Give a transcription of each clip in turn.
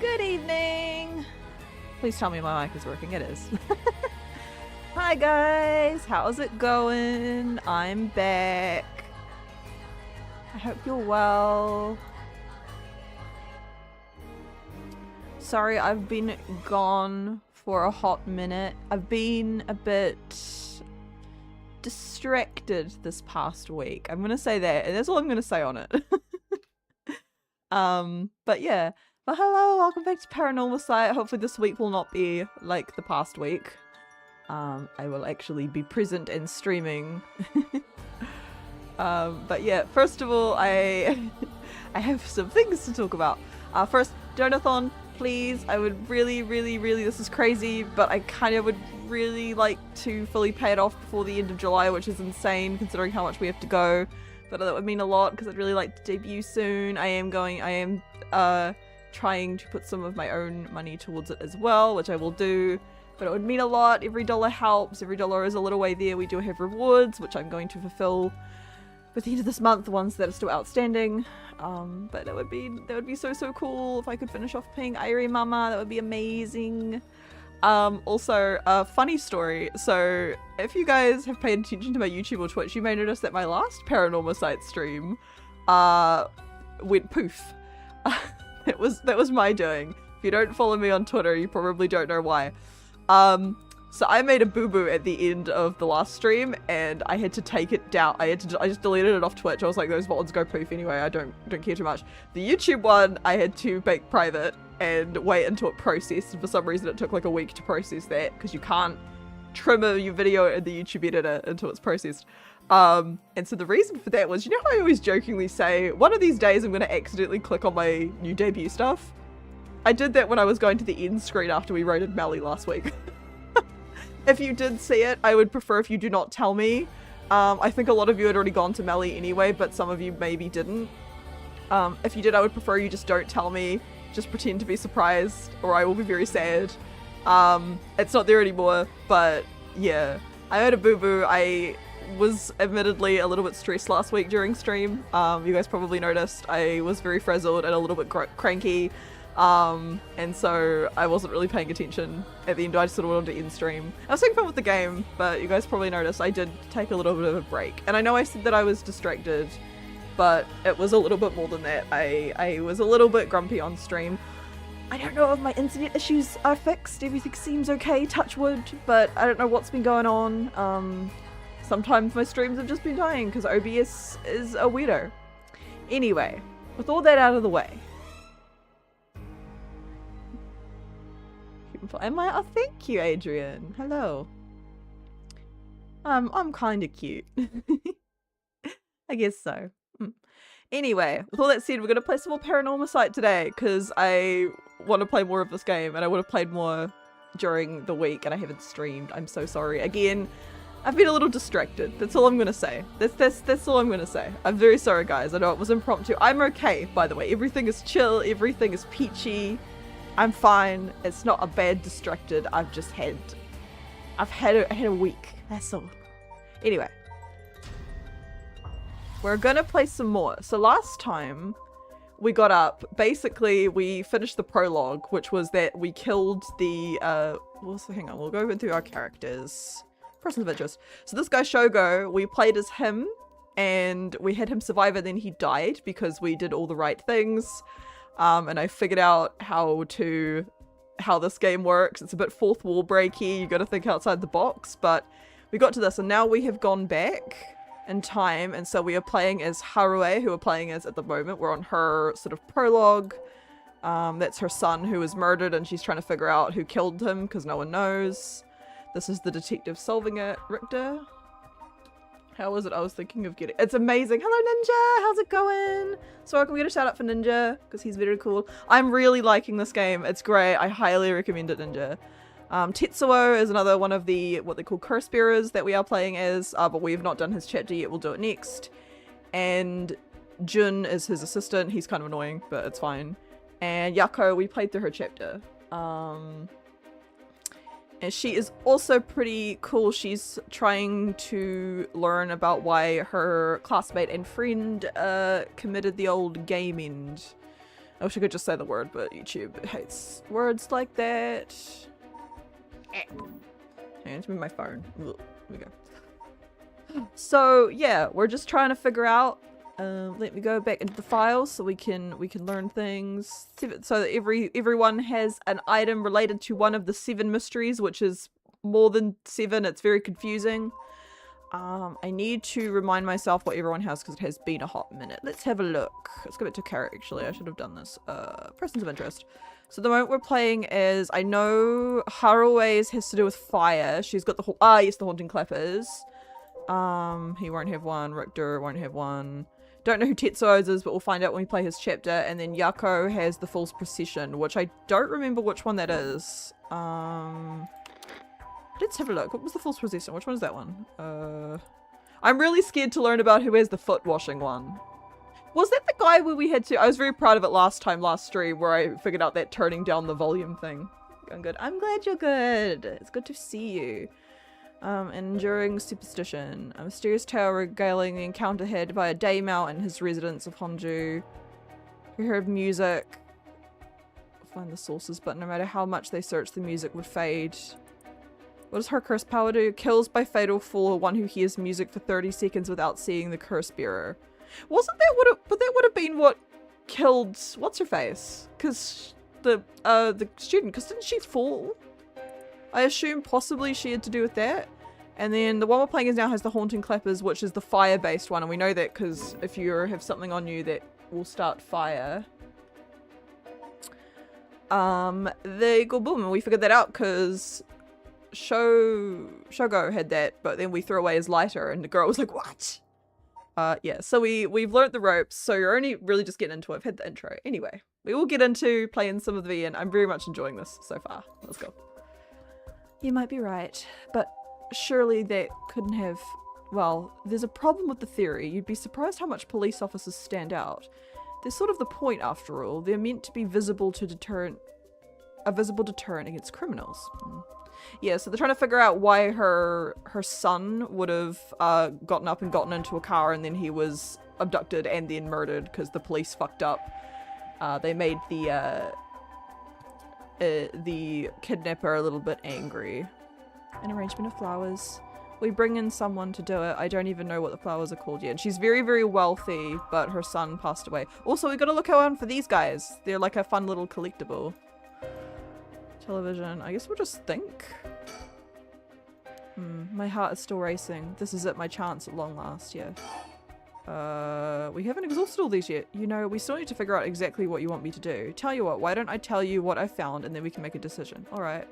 Good evening! Please tell me my mic is working. It is. Hi guys! How's it going? I'm back. I hope you're well. Sorry, I've been gone for a hot minute. I've been a bit distracted this past week. I'm gonna say that, and that's all I'm gonna say on it. But yeah. But hello, welcome back to Paranormasight. Hopefully this week will not be like the past week. I will actually be present and streaming. But yeah, first of all, I have some things to talk about. First, Donathon, please, I would really, this is crazy, but I kind of would really like to fully pay it off before the end of July, which is insane considering how much we have to go. But that would mean a lot because I'd really like to debut soon. I am trying to put some of my own money towards it as well, which I will do, but it would mean a lot. Every dollar helps. Every dollar is a little way there. We do have rewards, which I'm going to fulfill with the end of this month, the ones that are still outstanding. But that would be so cool if I could finish off paying Irie Mama. That would be amazing. Also, a funny story. So if you guys have paid attention to my YouTube or Twitch, you may notice that my last Paranormasight stream went poof. That was my doing. If you don't follow me on Twitter, you probably don't know why. So I made a boo-boo at the end of the last stream, and I had to take it down. I just deleted it off Twitch. I was like, those VODs go poof anyway. I don't care too much. The YouTube one, I had to make private and wait until it processed. And for some reason, it took like a week to process that because you can't trim your video in the YouTube editor until it's processed. And so the reason for that was, you know how I always jokingly say, one of these days I'm going to accidentally click on my new debut stuff? I did that when I was going to the end screen after we raided Melly last week. If you did see it, I would prefer if you do not tell me. I think a lot of you had already gone to Melly anyway, but some of you maybe didn't. If you did, I would prefer you just don't tell me. Just pretend to be surprised, or I will be very sad. It's not there anymore, but yeah. I had a boo-boo. I was admittedly a little bit stressed last week during stream. You guys probably noticed I was very frazzled and a little bit cranky, and so I wasn't really paying attention at the end. I just sort of wanted to end stream. I was having fun with the game, but you guys probably noticed I did take a little bit of a break. And I know I said that I was distracted, but it was a little bit more than that. I was a little bit grumpy on stream. I don't know if my internet issues are fixed. Everything seems okay, touch wood, but I don't know what's been going on. Sometimes my streams have just been dying because OBS is a weirdo. Anyway, with all that out of the way. Oh, thank you, Adrian. Hello. I'm kinda cute. I guess so. Anyway, with all that said, we're gonna play some more Paranormasight today because I want to play more of this game and I would have played more during the week and I haven't streamed. I'm so sorry. Again, I've been a little distracted. That's all I'm gonna say. That's all I'm gonna say. I'm very sorry, guys. I know it was impromptu. I'm okay, by the way. Everything is chill. Everything is peachy. I'm fine. It's not a bad distracted. I've had a week. That's all. Anyway, we're gonna play some more. So last time we got up, basically we finished the prologue, which was that we killed the hang on, we'll go through our characters. Person of interest. So this guy Shogo, we played as him and we had him survive and then he died because we did all the right things. And I figured out how this game works. It's a bit fourth wall breaky. You got to think outside the box, but we got to this and now we have gone back in time. And so we are playing as Harue, who we're playing as at the moment. We're on her sort of prologue. That's her son who was murdered and she's trying to figure out who killed him because no one knows. This is the detective solving it. Richter? How was it? I was thinking of getting... It's amazing. Hello, Ninja! How's it going? So can we get a shout out for Ninja? Because he's very cool. I'm really liking this game. It's great. I highly recommend it, Ninja. Tetsuo is another one of the, what they call curse bearers that we are playing as, but we have not done his chapter yet. We'll do it next. And Jun is his assistant. He's kind of annoying, but it's fine. And Yako, we played through her chapter. And she is also pretty cool. She's trying to learn about why her classmate and friend committed the old game end. I wish I could just say the word, but YouTube hates words like that. Hang on, it's my phone. Ugh, there we go. So yeah, we're just trying to figure out. Let me go back into the files so we can learn things. So that everyone has an item related to one of the 7 mysteries, which is more than 7. It's very confusing. I need to remind myself what everyone has because it has been a hot minute. Let's have a look. Let's go back to character, actually. I should have done this. Persons of interest. So the moment we're playing is, I know Harue's has to do with fire. She's got the yes, the haunting clappers. He won't have one. Richter won't have one. Don't know who Tetsuo's is, but we'll find out when we play his chapter. And then Yako has the false procession, which I don't remember which one that is. Let's have a look. What was the false procession? Which one is that one? I'm really scared to learn about who has the foot washing one. Was that the guy where we had to... I was very proud of it last stream, where I figured out that turning down the volume thing. I'm good. I'm glad you're good. It's good to see you. Enduring superstition. A mysterious tale regaling the encounter had by a daimyo in his residence of Honjo, who heard music. I'll find the sources, but no matter how much they searched, the music would fade. What does her curse power do? Kills by fatal fall one who hears music for 30 seconds without seeing the curse bearer. Wasn't that what it, but that would have been what killed what's her face? Because the student, because didn't she fall? I assume possibly she had to do with that. And then the one we're playing is now has the haunting clappers, which is the fire based one, and we know that because if you have something on you that will start fire. They go boom, and we figured that out because Shogo had that, but then we threw away his lighter and the girl was like, what? Yeah, so we've learnt the ropes, so you're only really just getting into it. I've had the intro. Anyway, we will get into playing some of the V, and I'm very much enjoying this so far. Let's go. You might be right, but surely that couldn't have... Well, there's a problem with the theory. You'd be surprised how much police officers stand out. They're sort of the point after all. They're meant to be visible to a visible deterrent against criminals. Yeah, so they're trying to figure out why her son would have gotten up and gotten into a car and then he was abducted and then murdered because the police fucked up. They made the kidnapper a little bit angry. An arrangement of flowers. We bring in someone to do it. I don't even know what the flowers are called yet. And she's very, very wealthy, but her son passed away. Also, we gotta look out for these guys. They're like a fun little collectible. Television. I guess we'll just think. My heart is still racing. This is it, my chance at long last, yeah. We haven't exhausted all these yet. You know, we still need to figure out exactly what you want me to do. Tell you what, why don't I tell you what I found and then we can make a decision. Alright.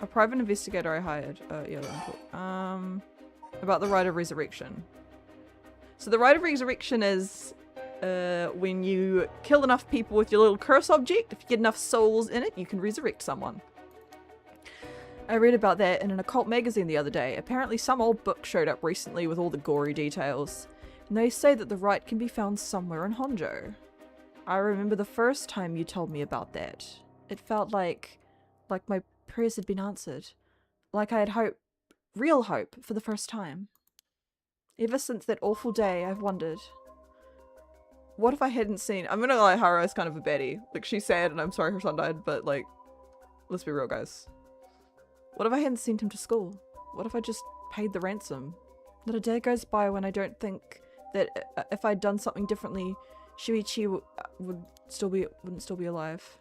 A private investigator I hired. Yeah, about the Rite of Resurrection. So the Rite of Resurrection is when you kill enough people with your little curse object, if you get enough souls in it, you can resurrect someone. I read about that in an occult magazine the other day. Apparently some old book showed up recently with all the gory details. And they say that the rite can be found somewhere in Honjo. I remember the first time you told me about that. It felt like my prayers had been answered. Like I had hope, real hope, for the first time. Ever since that awful day, I've wondered. What if I hadn't seen... I'm gonna lie, Haru's kind of a baddie. Like, she's sad and I'm sorry her son died, but like, let's be real, guys. What if I hadn't sent him to school? What if I just paid the ransom? Not a day goes by when I don't think that if I'd done something differently, Shuichi wouldn't still be alive.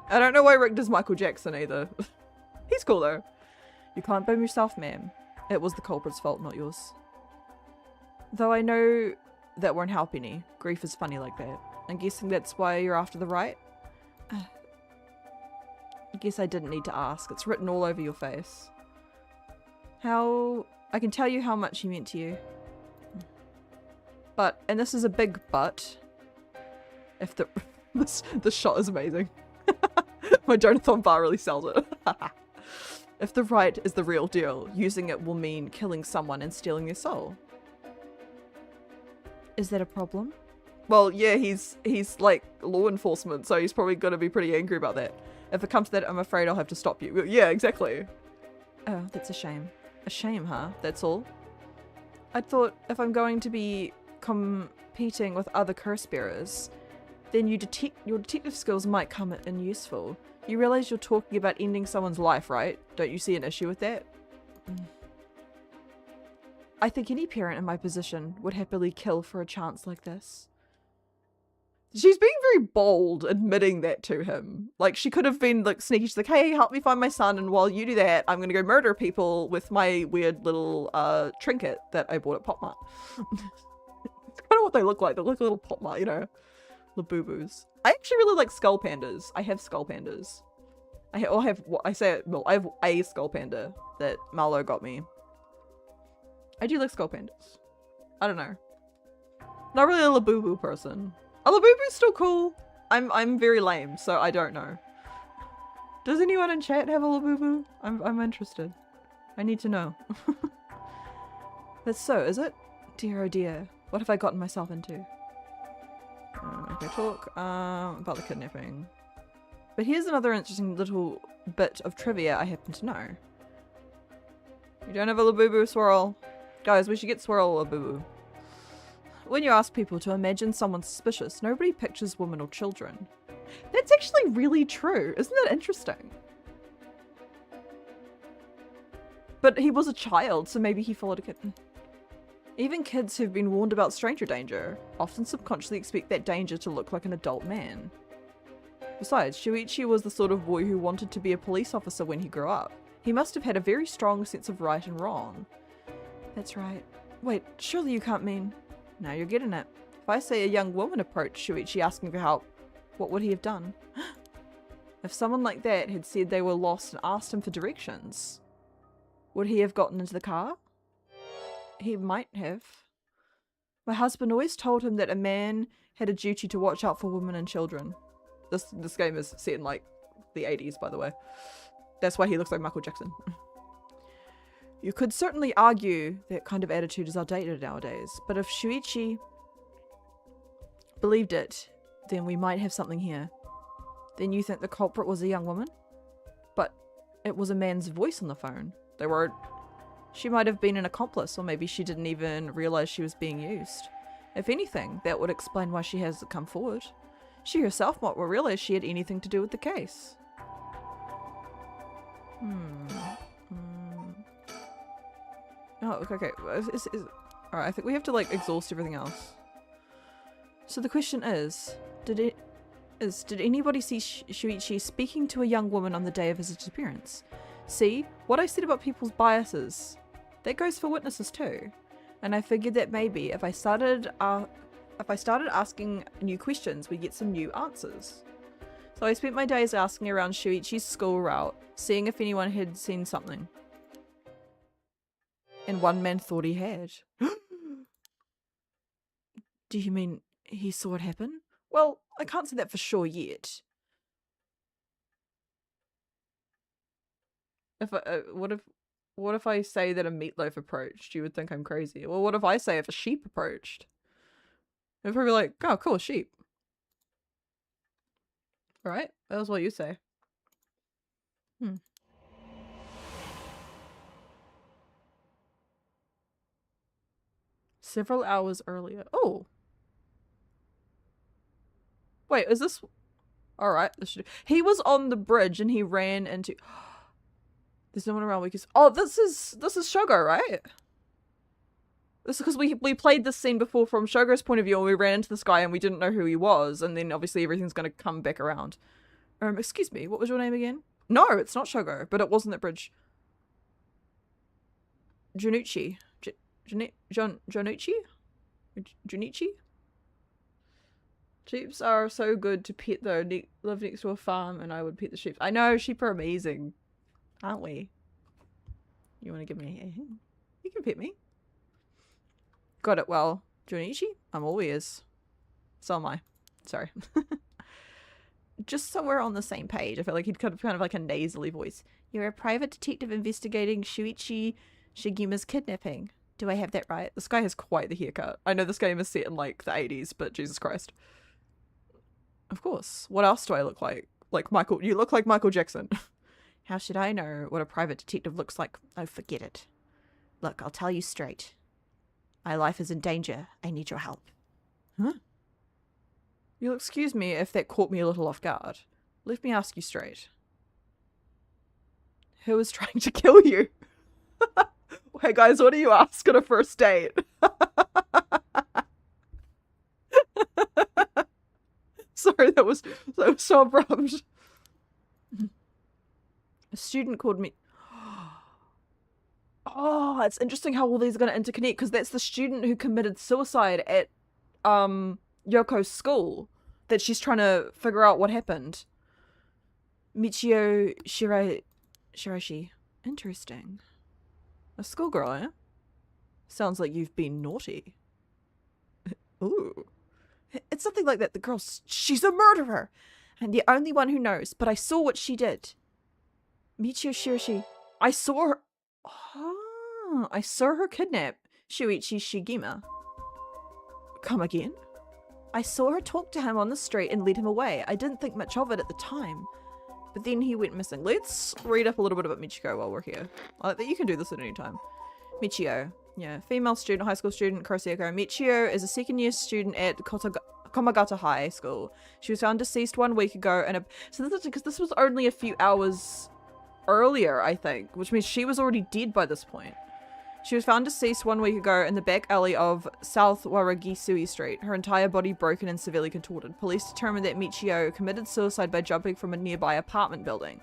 I don't know why Rick does Michael Jackson either. He's cool though. You can't blame yourself, ma'am. It was the culprit's fault, not yours. Though I know that won't help any. Grief is funny like that. I'm guessing that's why you're after the right? I guess I didn't need to ask. It's written all over your face. I can tell you how much he meant to you. But, and this is a big but, if this shot is amazing. My Jonathon bar really sells it. If the right is the real deal, using it will mean killing someone and stealing their soul. Is that a problem? Well, yeah, he's like law enforcement, so he's probably gonna be pretty angry about that. If it comes to that, I'm afraid I'll have to stop you. Yeah, exactly. Oh, that's a shame. A shame, huh? That's all? I thought if I'm going to be competing with other curse bearers, then your detective skills might come in useful. You realize you're talking about ending someone's life, right? Don't you see an issue with that? I think any parent in my position would happily kill for a chance like this. She's being very bold admitting that to him. Like, she could have been like sneaky. She's like, hey, help me find my son, and while you do that, I'm gonna go murder people with my weird little trinket that I bought at Pop Mart. It's kind of what they look like. They look like little Pop Mart, you know, Labubus. I actually really like skull pandas. I have skull pandas. I have a skull panda that Marlo got me. I do like skull pandas. I don't know. Not really a Labubu person. A Labubu's still cool. I'm very lame, so I don't know. Does anyone in chat have a Labubu? I'm interested. I need to know. That's so, is it? Dear oh dear. What have I gotten myself into? Okay, talk about the kidnapping. But here's another interesting little bit of trivia I happen to know. You don't have a Labubu, Swirl? Guys, we should get Swirl a Labubu. When you ask people to imagine someone suspicious, nobody pictures women or children. That's actually really true. Isn't that interesting? But he was a child, so maybe he followed a kitten. Even kids who've been warned about stranger danger often subconsciously expect that danger to look like an adult man. Besides, Shuichi was the sort of boy who wanted to be a police officer when he grew up. He must have had a very strong sense of right and wrong. That's right. Wait, surely you can't mean... Now you're getting it. If I say a young woman approached Shuichi asking for help, what would he have done? If someone like that had said they were lost and asked him for directions, would he have gotten into the car? He might have. My husband always told him that a man had a duty to watch out for women and children. This game is set in like the 80s, by the way. That's why he looks like Michael Jackson. You could certainly argue that kind of attitude is outdated nowadays, but if Shuichi believed it, then we might have something here. Then you think the culprit was a young woman? But it was a man's voice on the phone. They weren't... She might have been an accomplice, or maybe she didn't even realize she was being used. If anything, that would explain why she hasn't come forward. She herself might well realize she had anything to do with the case. Oh, okay. Alright, I think we have to like exhaust everything else. So the question is, did anybody see Shuichi speaking to a young woman on the day of his disappearance? See, what I said about people's biases, that goes for witnesses too. And I figured that maybe if I started asking new questions, we'd get some new answers. So I spent my days asking around Shuichi's school route, seeing if anyone had seen something. And one man thought he had. Do you mean he saw it happen? Well, I can't say that for sure yet. What if I say that a meatloaf approached? You would think I'm crazy. Well, what if I say if a sheep approached? They'd probably be like, oh, cool, sheep. Alright, that was what you say. Several hours earlier. Oh! Wait, is this... Alright, he was on the bridge and he ran into... There's no one around. Oh, this is Shogo, right? This is because we played this scene before from Shogo's point of view, and we ran into this guy and we didn't know who he was, and then obviously everything's gonna come back around. Excuse me, what was your name again? No, it's not Shogo, but it wasn't that bridge. Junichi. Junichi? Junichi? Sheeps are so good to pet though. Live next to a farm and I would pet the sheep. I know, sheep are amazing. Aren't we? You want to give me a hand? You can pet me. Got it well. Junichi? I'm all ears. So am I. Sorry. Just so we're on the same page. I feel like he'd kind of like a nasally voice. You're a private detective investigating Shuichi Shigima's kidnapping. Do I have that right? This guy has quite the haircut. I know this game is set in like the 80s, but Jesus Christ. Of course. What else do I look like? Like Michael. You look like Michael Jackson. How should I know what a private detective looks like? Oh, forget it. Look, I'll tell you straight. My life is in danger. I need your help. Huh? You'll excuse me if that caught me a little off guard. Let me ask you straight. Who is trying to kill you? Hey guys, what do you ask on a first date? Sorry, that was so abrupt. A student called me. Oh, it's interesting how all these are going to interconnect, because that's the student who committed suicide at Yoko's school that she's trying to figure out what happened. Michio Shirashi. Interesting. A schoolgirl, eh? Sounds like you've been naughty. Ooh. It's something like that. The girl, she's a murderer. I'm the only one who knows, but I saw what she did. Michio Shirashi. I saw her. Oh, I saw her kidnap Shuichi Shigema. Come again? I saw her talk to him on the street and lead him away. I didn't think much of it at the time. But then he went missing. Let's read up a little bit about Michiko while we're here. You can do this at any time. Michio. Yeah, female student, high school student, Kuroseko. Michio is a second year student at Komagata High School. She was found deceased 1 week ago. So this is because this was only a few hours earlier, I think. Which means she was already dead by this point. She was found deceased 1 week ago in the back alley of South Waragisui Street, her entire body broken and severely contorted. Police determined that Michio committed suicide by jumping from a nearby apartment building.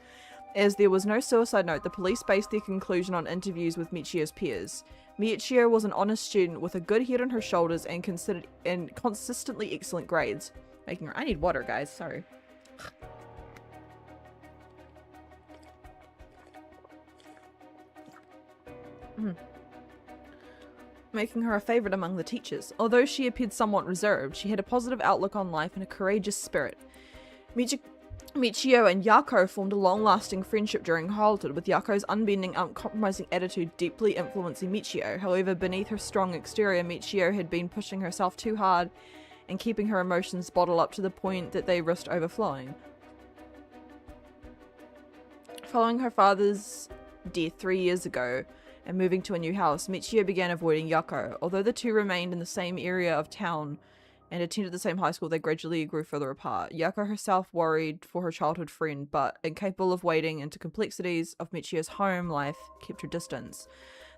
As there was no suicide note, the police based their conclusion on interviews with Michio's peers. Michio was an honest student with a good head on her shoulders and consistently excellent grades. Making her— I need water, guys, sorry. Making her a favorite among the teachers. Although she appeared somewhat reserved, she had a positive outlook on life and a courageous spirit. Michio and Yako formed a long-lasting friendship during childhood, with Yako's unbending, uncompromising attitude deeply influencing Michio. However, beneath her strong exterior, Michio had been pushing herself too hard and keeping her emotions bottled up to the point that they risked overflowing. Following her father's death 3 years ago, and moving to a new house, Michio began avoiding Yako. Although the two remained in the same area of town and attended the same high school, they gradually grew further apart. Yako herself worried for her childhood friend, but incapable of wading into complexities of Michio's home life, kept her distance.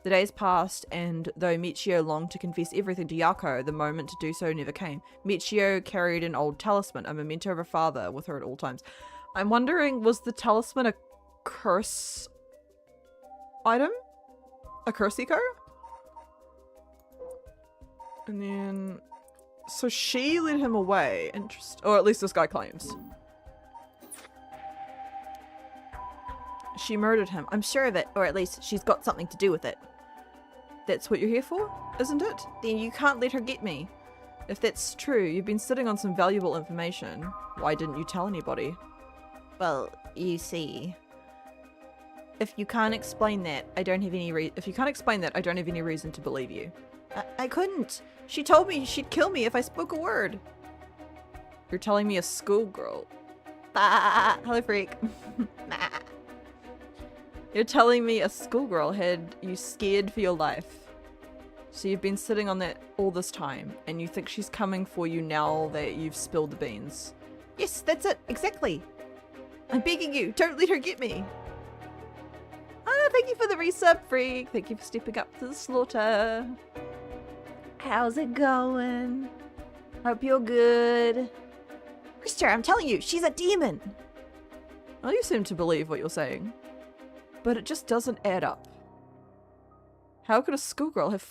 The days passed, and though Michio longed to confess everything to Yako, the moment to do so never came. Michio carried an old talisman, a memento of her father, with her at all times. I'm wondering, was the talisman a curse item? A Kuroseko? And then... So she led him away. Or at least this guy claims. She murdered him. I'm sure of it. Or at least she's got something to do with it. That's what you're here for, isn't it? Then you can't let her get me. If that's true, you've been sitting on some valuable information. Why didn't you tell anybody? Well, you see... If you can't explain that, I don't have any reason to believe you. I couldn't. She told me she'd kill me if I spoke a word. You're telling me a schoolgirl. Ah, hello freak. You're telling me a schoolgirl had you scared for your life. So you've been sitting on that all this time, and you think she's coming for you now that you've spilled the beans. Yes, that's it. Exactly. I'm begging you, don't let her get me. Ah, thank you for the resub, freak. Thank you for stepping up to the slaughter. How's it going? Hope you're good. Christopher, I'm telling you, she's a demon. Well, you seem to believe what you're saying. But it just doesn't add up. How could a schoolgirl have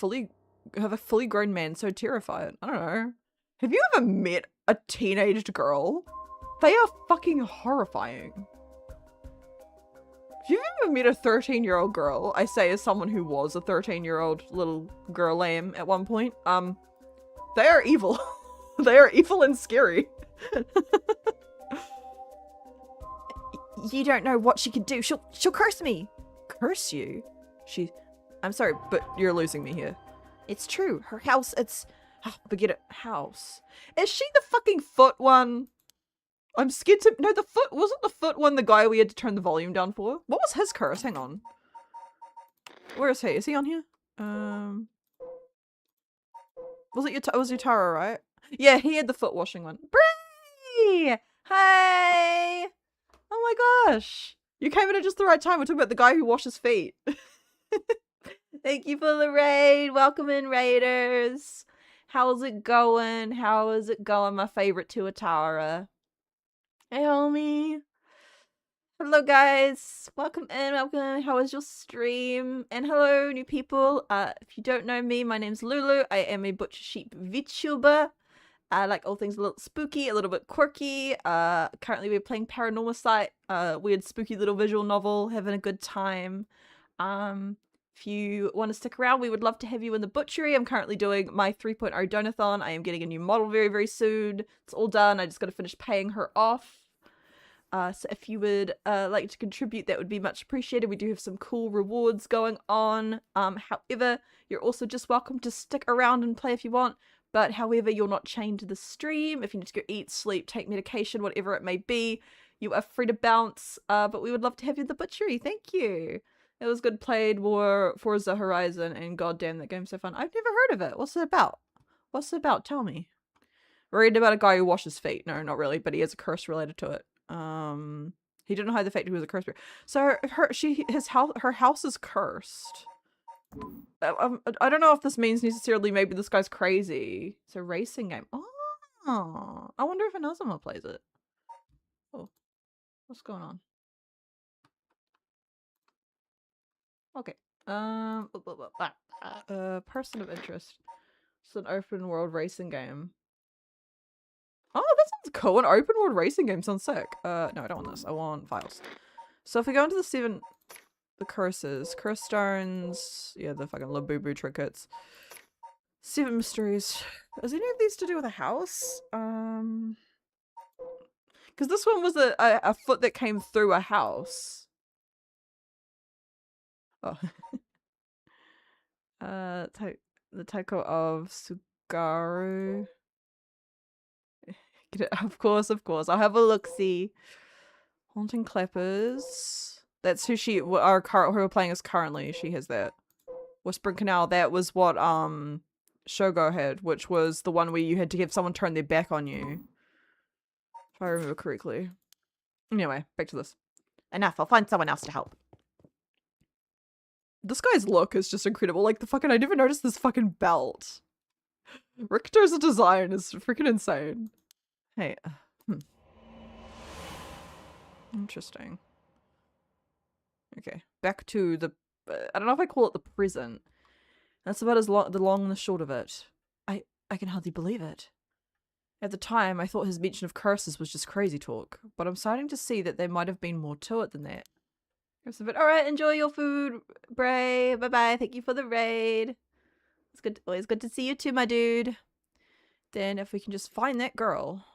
a fully grown man so terrified? I don't know. Have you ever met a teenaged girl? They are fucking horrifying. Have you ever met a 13-year-old girl? I say as someone who was a 13-year-old little girl lamb at one point. They are evil. They are evil and scary. You don't know what she could do. She'll curse me. Curse you? I'm sorry, but you're losing me here. It's true. Her house, forget it. House. Is she the fucking foot one? I'm scared to— No, wasn't the foot one the guy we had to turn the volume down for? What was his curse? Hang on. Where is he? Is he on here? Was it it was Utara, right? Yeah, he had the foot washing one. Bree! Hey! Oh my gosh. You came in at just the right time. We're talking about the guy who washes feet. Thank you for the raid. Welcome in, raiders. How's it going? How is it going, my favorite Tuatara? Hey, homie. Hello, guys. Welcome in. Welcome. How was your stream? And hello, new people. If you don't know me, my name's Lulu. I am a butcher sheep Vtuber. I like all things a little spooky, a little bit quirky. Currently we're playing Paranormasight, weird spooky little visual novel, having a good time. If you want to stick around, we would love to have you in the butchery. I'm currently doing my 3.0 donathon. I am getting a new model very, very soon. It's all done. I just got to finish paying her off. So if you would like to contribute, that would be much appreciated. We do have some cool rewards going on. However, you're also just welcome to stick around and play if you want. But however, you're not chained to the stream. If you need to go eat, sleep, take medication, whatever it may be, you are free to bounce. But we would love to have you in the butchery. Thank you. It was good played, more Forza Horizon, and goddamn, that game's so fun. I've never heard of it. What's it about? What's it about? Tell me. We're reading about a guy who washes feet. No, not really, but he has a curse related to it. He didn't hide the fact he was a curse. So her house is cursed. I don't know if this means necessarily maybe this guy's crazy. It's a racing game. Oh, I wonder if Inazuma plays it. Oh, what's going on? Okay. Person of interest. It's an open world racing game. Oh, that sounds cool. An open world racing game sounds sick. No, I don't want this. I want files. So if we go into the curses, curse stones, yeah, the fucking Labubu trinkets. 7 mysteries. Is any of these to do with a house? Because this one was a foot that came through a house. Oh. The Taiko of Sugaru. Of course. I'll have a look-see. Haunting Clappers. That's who who we're playing as currently. She has that. Whispering Canal, that was what Shogo had, which was the one where you had to have someone turn their back on you. If I remember correctly. Anyway, back to this. Enough, I'll find someone else to help. This guy's look is just incredible. Like, I never noticed this fucking belt. Richter's design is freaking insane. Hey. Interesting. Okay, back to the... I don't know if I call it the present. That's about the long and the short of it. I can hardly believe it. At the time, I thought his mention of curses was just crazy talk, but I'm starting to see that there might have been more to it than that. Alright, enjoy your food, Bray. Bye-bye. Thank you for the raid. It's good. Always good to see you too, my dude. Then if we can just find that girl,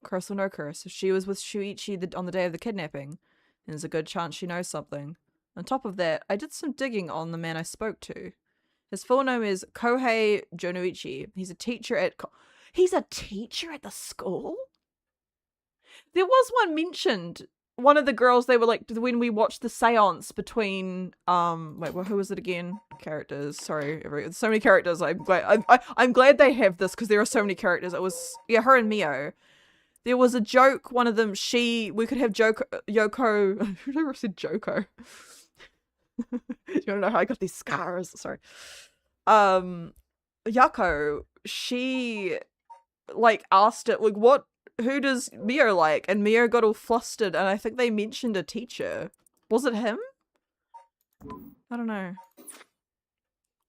curse or no curse, if she was with Shuichi on the day of the kidnapping, then there's a good chance she knows something. On top of that, I did some digging on the man I spoke to. His full name is Kohei Jonuichi. He's a teacher at the school? There was one mentioned. One of the girls, they were like, when we watched the seance between, wait, who was it again? Characters, sorry, so many characters. I'm glad they have this because there are so many characters. It was, yeah, her and Mio. There was a joke, one of them, we could have Yoko, who never said Joko? You don't know how I got these scars, sorry. Yako, she, like, asked it, like, who does Mio like? And Mio got all flustered, and I think they mentioned a teacher. Was it him? I don't know.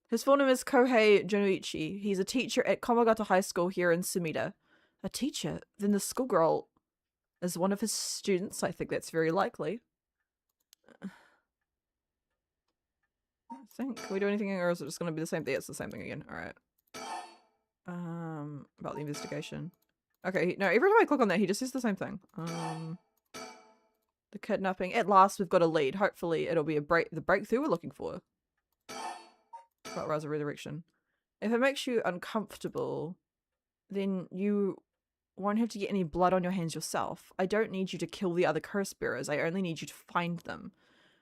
His full name is Kohei Jonuichi. He's a teacher at Komagata High School here in Sumida. A teacher? Then the schoolgirl is one of his students. I think that's very likely. I think. Can we do anything, or is it just going to be the same thing? It's the same thing again. Alright. About the investigation. Okay, no, every time I click on that, he just says the same thing. The kidnapping. At last, we've got a lead. Hopefully, it'll be the breakthrough we're looking for. About Rise of Resurrection. If it makes you uncomfortable, then you won't have to get any blood on your hands yourself. I don't need you to kill the other curse bearers. I only need you to find them.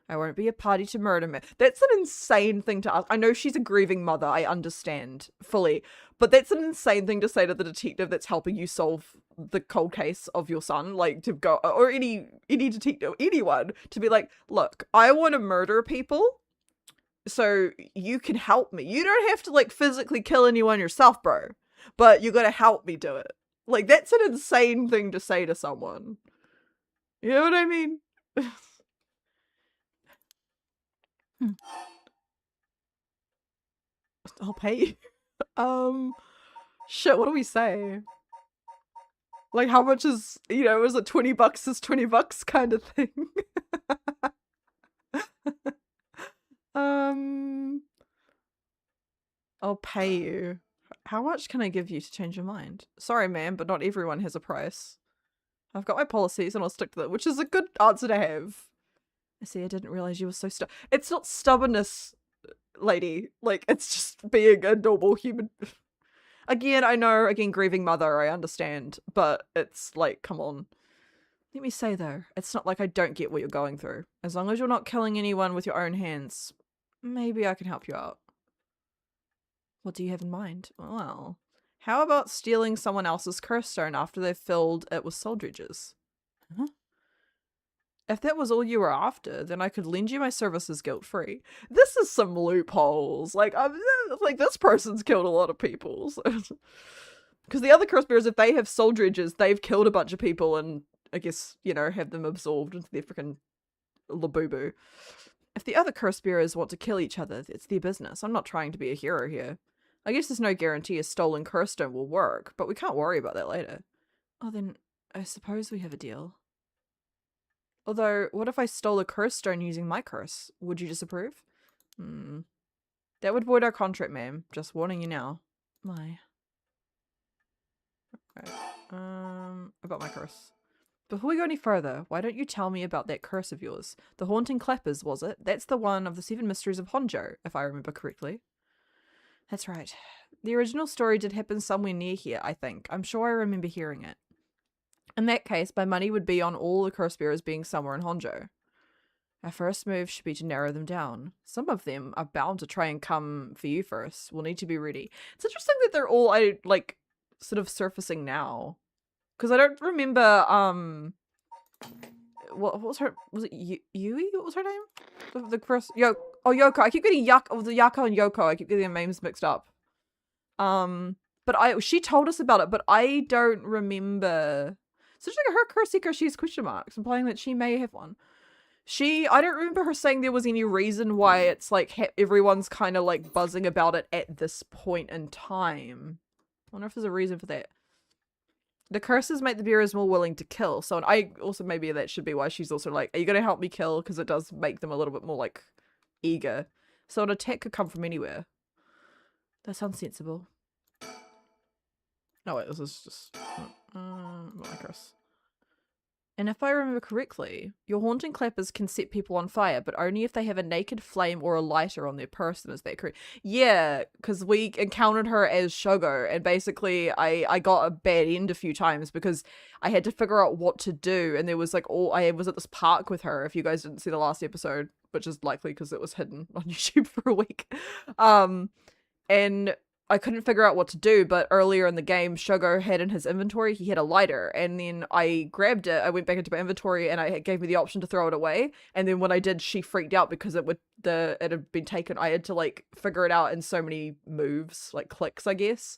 I won't be a party to murder me. That's an insane thing to ask. I know she's a grieving mother. I understand fully. But that's an insane thing to say to the detective that's helping you solve the cold case of your son. Like, to go, or any detective, anyone, to be like, look, I want to murder people, so you can help me. You don't have to, like, physically kill anyone yourself, bro. But you gotta help me do it. Like, that's an insane thing to say to someone. You know what I mean? I'll pay you. Shit, what do we say? Like, how much is, you know, is it 20 bucks is 20 bucks kind of thing? I'll pay you. How much can I give you to change your mind? Sorry, ma'am, but not everyone has a price. I've got my policies and I'll stick to them, which is a good answer to have. I see, I didn't realize you were so It's not stubbornness, lady. Like, it's just being a normal human. Again, I know, grieving mother, I understand, but it's like, come on. Let me say, though, it's not like I don't get what you're going through. As long as you're not killing anyone with your own hands, maybe I can help you out. What do you have in mind? Well, how about stealing someone else's curse stone after they've filled it with soul dredges? Huh? If that was all you were after, then I could lend you my services guilt-free. This is some loopholes. Like, like, this person's killed a lot of people. Because the other curse bearers, if they have soul dredges, they've killed a bunch of people and, I guess, you know, have them absorbed into their freaking labubu. If the other curse bearers want to kill each other, it's their business. I'm not trying to be a hero here. I guess there's no guarantee a stolen curse stone will work, but we can't worry about that later. Oh, then I suppose we have a deal. Although, what if I stole a curse stone using my curse? Would you disapprove? That would void our contract, ma'am. Just warning you now. My. Right. About my curse. Before we go any further, why don't you tell me about that curse of yours? The Haunting Clappers, was it? That's the one of the 7 mysteries of Honjo, if I remember correctly. That's right. The original story did happen somewhere near here, I think. I'm sure I remember hearing it. In that case, my money would be on all the curse bearers being somewhere in Honjo. Our first move should be to narrow them down. Some of them are bound to try and come for you first. We'll need to be ready. It's interesting that they're all, like, sort of surfacing now. Because I don't remember, what was her, was it Yui? What was her name? The first, Yoko. I keep getting Yako and Yoko. I keep getting their names mixed up. But she told us about it, but I don't remember. So her curse seeker, she has question marks, implying that she may have one. I don't remember her saying there was any reason why it's like everyone's kind of like buzzing about it at this point in time. I wonder if there's a reason for that. The curses make the bearers more willing to kill. So, and I also, maybe that should be why she's also like, are you going to help me kill? Because it does make them a little bit more like eager. So an attack could come from anywhere. That sounds sensible. No, wait, this is just my curse. And if I remember correctly, your haunting clappers can set people on fire, but only if they have a naked flame or a lighter on their person. Is that correct? Yeah, because we encountered her as Shogo, and basically I got a bad end a few times because I had to figure out what to do, and there was like I was at this park with her, if you guys didn't see the last episode, which is likely because it was hidden on YouTube for a week. And I couldn't figure out what to do, but earlier in the game, Shogo had in his inventory, he had a lighter, and then I grabbed it, I went back into my inventory, and it gave me the option to throw it away, and then when I did, she freaked out because it had been taken. I had to, like, figure it out in so many moves, like, clicks, I guess.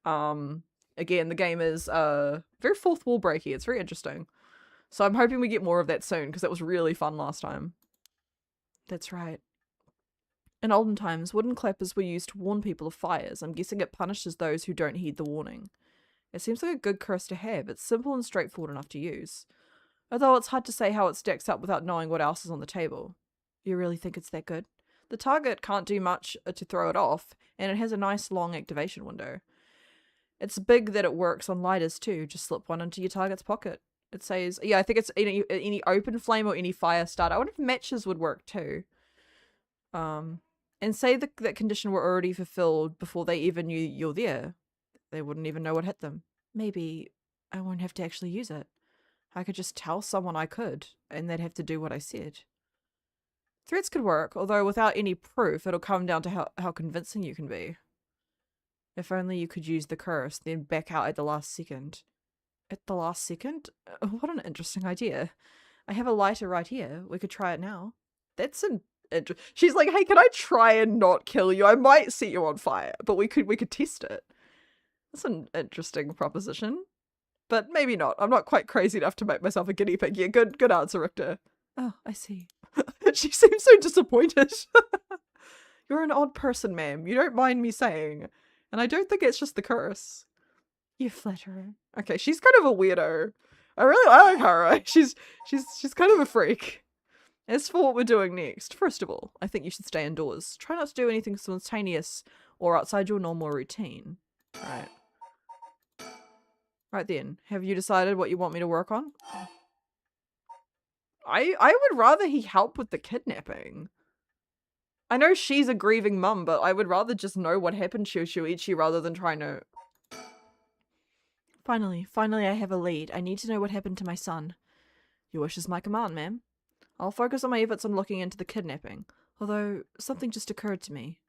Again, the game is, very fourth wall breaky, it's very interesting. So I'm hoping we get more of that soon, because that was really fun last time. That's right. In olden times, wooden clappers were used to warn people of fires. I'm guessing it punishes those who don't heed the warning. It seems like a good curse to have. It's simple and straightforward enough to use. Although it's hard to say how it stacks up without knowing what else is on the table. You really think it's that good? The target can't do much to throw it off, and it has a nice long activation window. It's big that it works on lighters too. Just slip one into your target's pocket. It says, yeah, I think it's any open flame or any fire starter. I wonder if matches would work too. And say that condition were already fulfilled before they even knew you're there. They wouldn't even know what hit them. Maybe I won't have to actually use it. I could just tell someone I could, and they'd have to do what I said. Threats could work, although without any proof, it'll come down to how convincing you can be. If only you could use the curse, then back out at the last second. At the last second? What an interesting idea. I have a lighter right here. We could try it now. That's an... She's like, hey, can I try and not kill you? I might set you on fire, but we could test it. That's an interesting proposition. But maybe not. I'm not quite crazy enough to make myself a guinea pig. Yeah, good answer, Richter. Oh, I see. She seems so disappointed. You're an odd person, ma'am. You don't mind me saying. And I don't think it's just the curse. You flatter. Okay, she's kind of a weirdo. I like her, right? She's kind of a freak. As for what we're doing next, first of all, I think you should stay indoors. Try not to do anything spontaneous or outside your normal routine. Right. Right then, have you decided what you want me to work on? I would rather he help with the kidnapping. I know she's a grieving mum, but I would rather just know what happened to Shuichi rather than trying to... Finally I have a lead. I need to know what happened to my son. Your wish is my command, ma'am. I'll focus on my efforts on looking into the kidnapping. Although, something just occurred to me.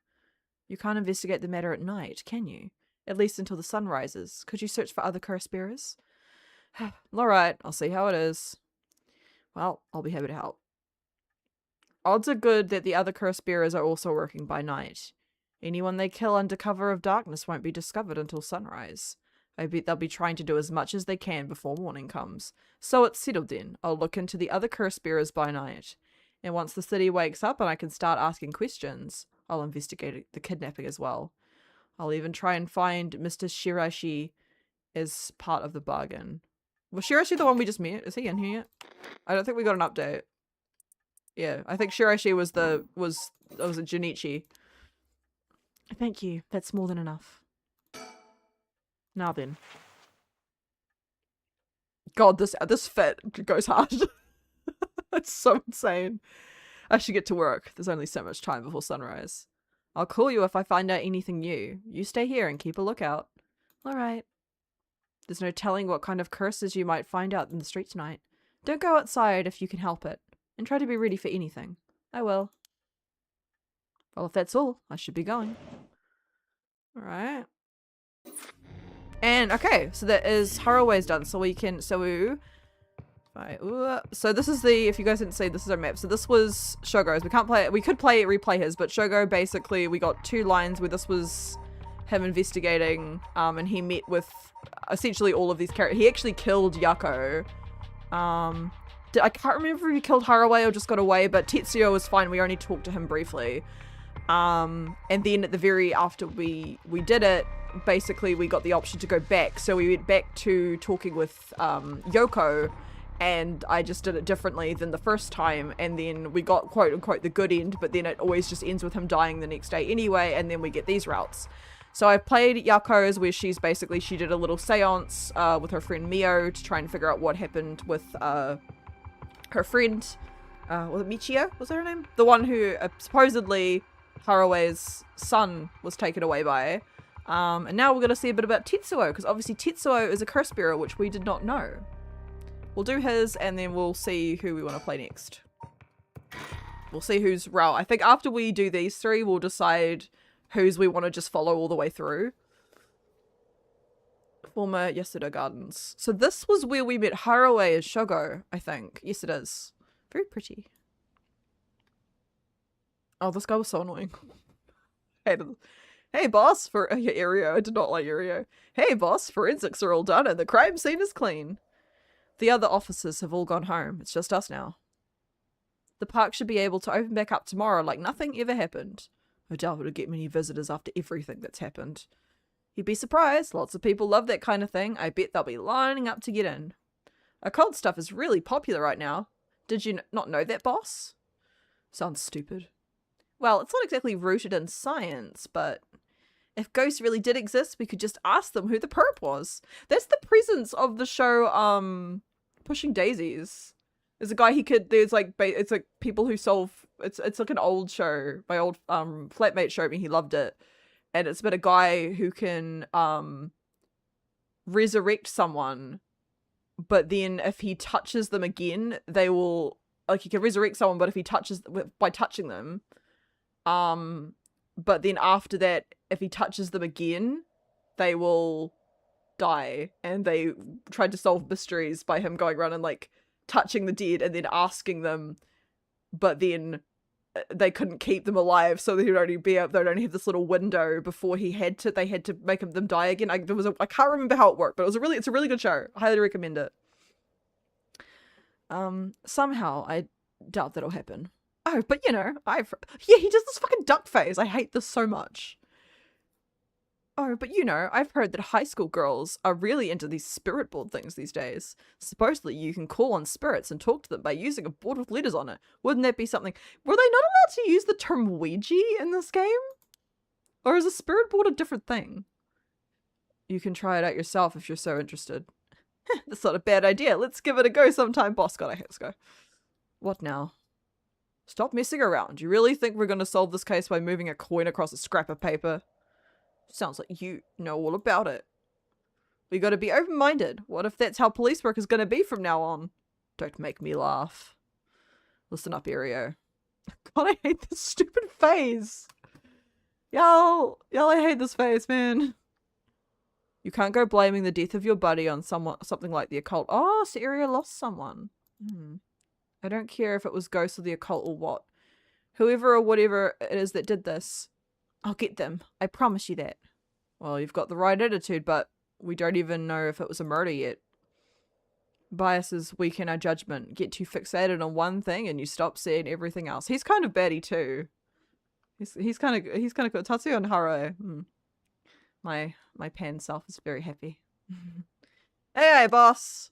You can't investigate the matter at night, can you? At least until the sun rises. Could you search for other curse bearers? Alright, I'll see how it is. Well, I'll be happy to help. Odds are good that the other curse bearers are also working by night. Anyone they kill under cover of darkness won't be discovered until sunrise. I bet they'll be trying to do as much as they can before morning comes. So it's settled then. I'll look into the other curse bearers by night. And once the city wakes up and I can start asking questions, I'll investigate the kidnapping as well. I'll even try and find Mr. Shirashi as part of the bargain. Was Shirashi the one we just met? Is he in here yet? I don't think we got an update. Yeah, I think Shirashi was a Junichi. Thank you. That's more than enough. Now then. God, this fit goes hard. It's so insane. I should get to work. There's only so much time before sunrise. I'll call you if I find out anything new. You stay here and keep a lookout. Alright. There's no telling what kind of curses you might find out in the street tonight. Don't go outside if you can help it. And try to be ready for anything. I will. Well, if that's all, I should be going. Alright. And, okay, so that is Haraway's done. So we can, so this is the, if you guys didn't see, this is our map. So this was Shogo's. We can't play it, we could replay his, but Shogo basically, we got 2 lines where this was him investigating, and he met with essentially all of these characters. He actually killed Yako. I can't remember if he killed Haraway or just got away, but Tetsuyo was fine. We only talked to him briefly. And then at the very after we did it, basically we got the option to go back. So we went back to talking with Yoko, and I just did it differently than the first time, and then we got quote unquote the good end, but then it always just ends with him dying the next day anyway, and then we get these routes. So I played Yako's, where she did a little seance with her friend Mio to try and figure out what happened with her friend, was it Michio? Was that her name? The one who supposedly Haraway's son was taken away by. And now we're going to see a bit about Tetsuo, because obviously Tetsuo is a curse bearer, which we did not know. We'll do his, and then we'll see who we want to play next. We'll see whose route. I think after we do these 3, we'll decide whose we want to just follow all the way through. Former Yasuda Gardens. So this was where we met Haraway as Shogo, I think. Yes, it is. Very pretty. Oh, this guy was so annoying. Hey, boss, for Irio. I did not like Irio. Hey, boss, forensics are all done and the crime scene is clean. The other officers have all gone home. It's just us now. The park should be able to open back up tomorrow like nothing ever happened. I doubt it'll get many visitors after everything that's happened. You'd be surprised. Lots of people love that kind of thing. I bet they'll be lining up to get in. Occult stuff is really popular right now. Did you not know that, boss? Sounds stupid. Well, it's not exactly rooted in science, but if ghosts really did exist, we could just ask them who the perp was. That's the presence of the show, Pushing Daisies. There's a guy it's like people who solve, it's like an old show. My old flatmate showed me, he loved it. And it's about a guy who can resurrect someone, but then if he touches them again, they will like he can resurrect someone, but if he touches by touching them, but then after that, if he touches them again, they will die. And they tried to solve mysteries by him going around and like touching the dead and then asking them, but then they couldn't keep them alive, so they'd only have this little window before they had to make them die again. I can't remember how it worked, but it's a really good show. I highly recommend it. Somehow I doubt that'll happen. Oh, but you know, he does this fucking duck face. I hate this so much. Oh, but you know, I've heard that high school girls are really into these spirit board things these days. Supposedly you can call on spirits and talk to them by using a board with letters on it. Wouldn't that be something? Were they not allowed to use the term Ouija in this game? Or is a spirit board a different thing? You can try it out yourself if you're so interested. That's not a bad idea. Let's give it a go sometime, boss. God, let's go. What now? Stop messing around. You really think we're going to solve this case by moving a coin across a scrap of paper? Sounds like you know all about it. We gotta be open-minded. What if that's how police work is gonna be from now on? Don't make me laugh. Listen up, Aereo. God, I hate this stupid face. Y'all, I hate this face, man. You can't go blaming the death of your buddy on something like the occult. Oh, so Aereo lost someone. I don't care if it was ghosts or the occult or what. Whoever or whatever it is that did this, I'll get them. I promise you that. Well, you've got the right attitude, but we don't even know if it was a murder yet. Biases weaken our judgment. Get too fixated on one thing and you stop seeing everything else. He's kind of batty too. He's kind of good. Tatsuya and Haro. My pan self is very happy. Hey, boss.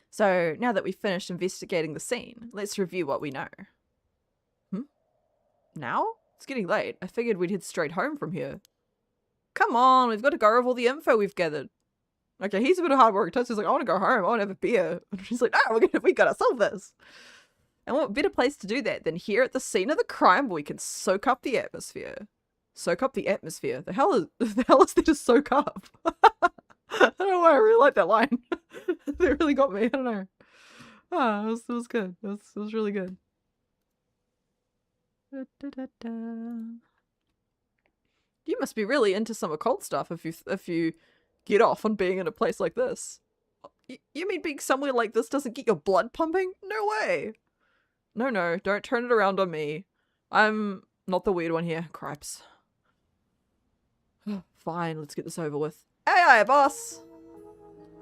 So now that we've finished investigating the scene, let's review what we know. Now? It's getting late. I figured we'd head straight home from here. Come on, we've got to go over all the info we've gathered. Okay, he's a bit of hard work. Tatsuya's like, I want to go home. I want to have a beer. And she's like, we gotta solve this. And what better place to do that than here at the scene of the crime where we can soak up the atmosphere. Soak up the atmosphere. The hell is there to soak up? I don't know why I really like that line. They really got me. I don't know. Oh, it was good. It was really good. You must be really into some occult stuff if you get off on being in a place like this. You mean being somewhere like this doesn't get your blood pumping? No way. No, don't turn it around on me. I'm not the weird one here. Cripes. Fine, let's get this over with. Aye, boss.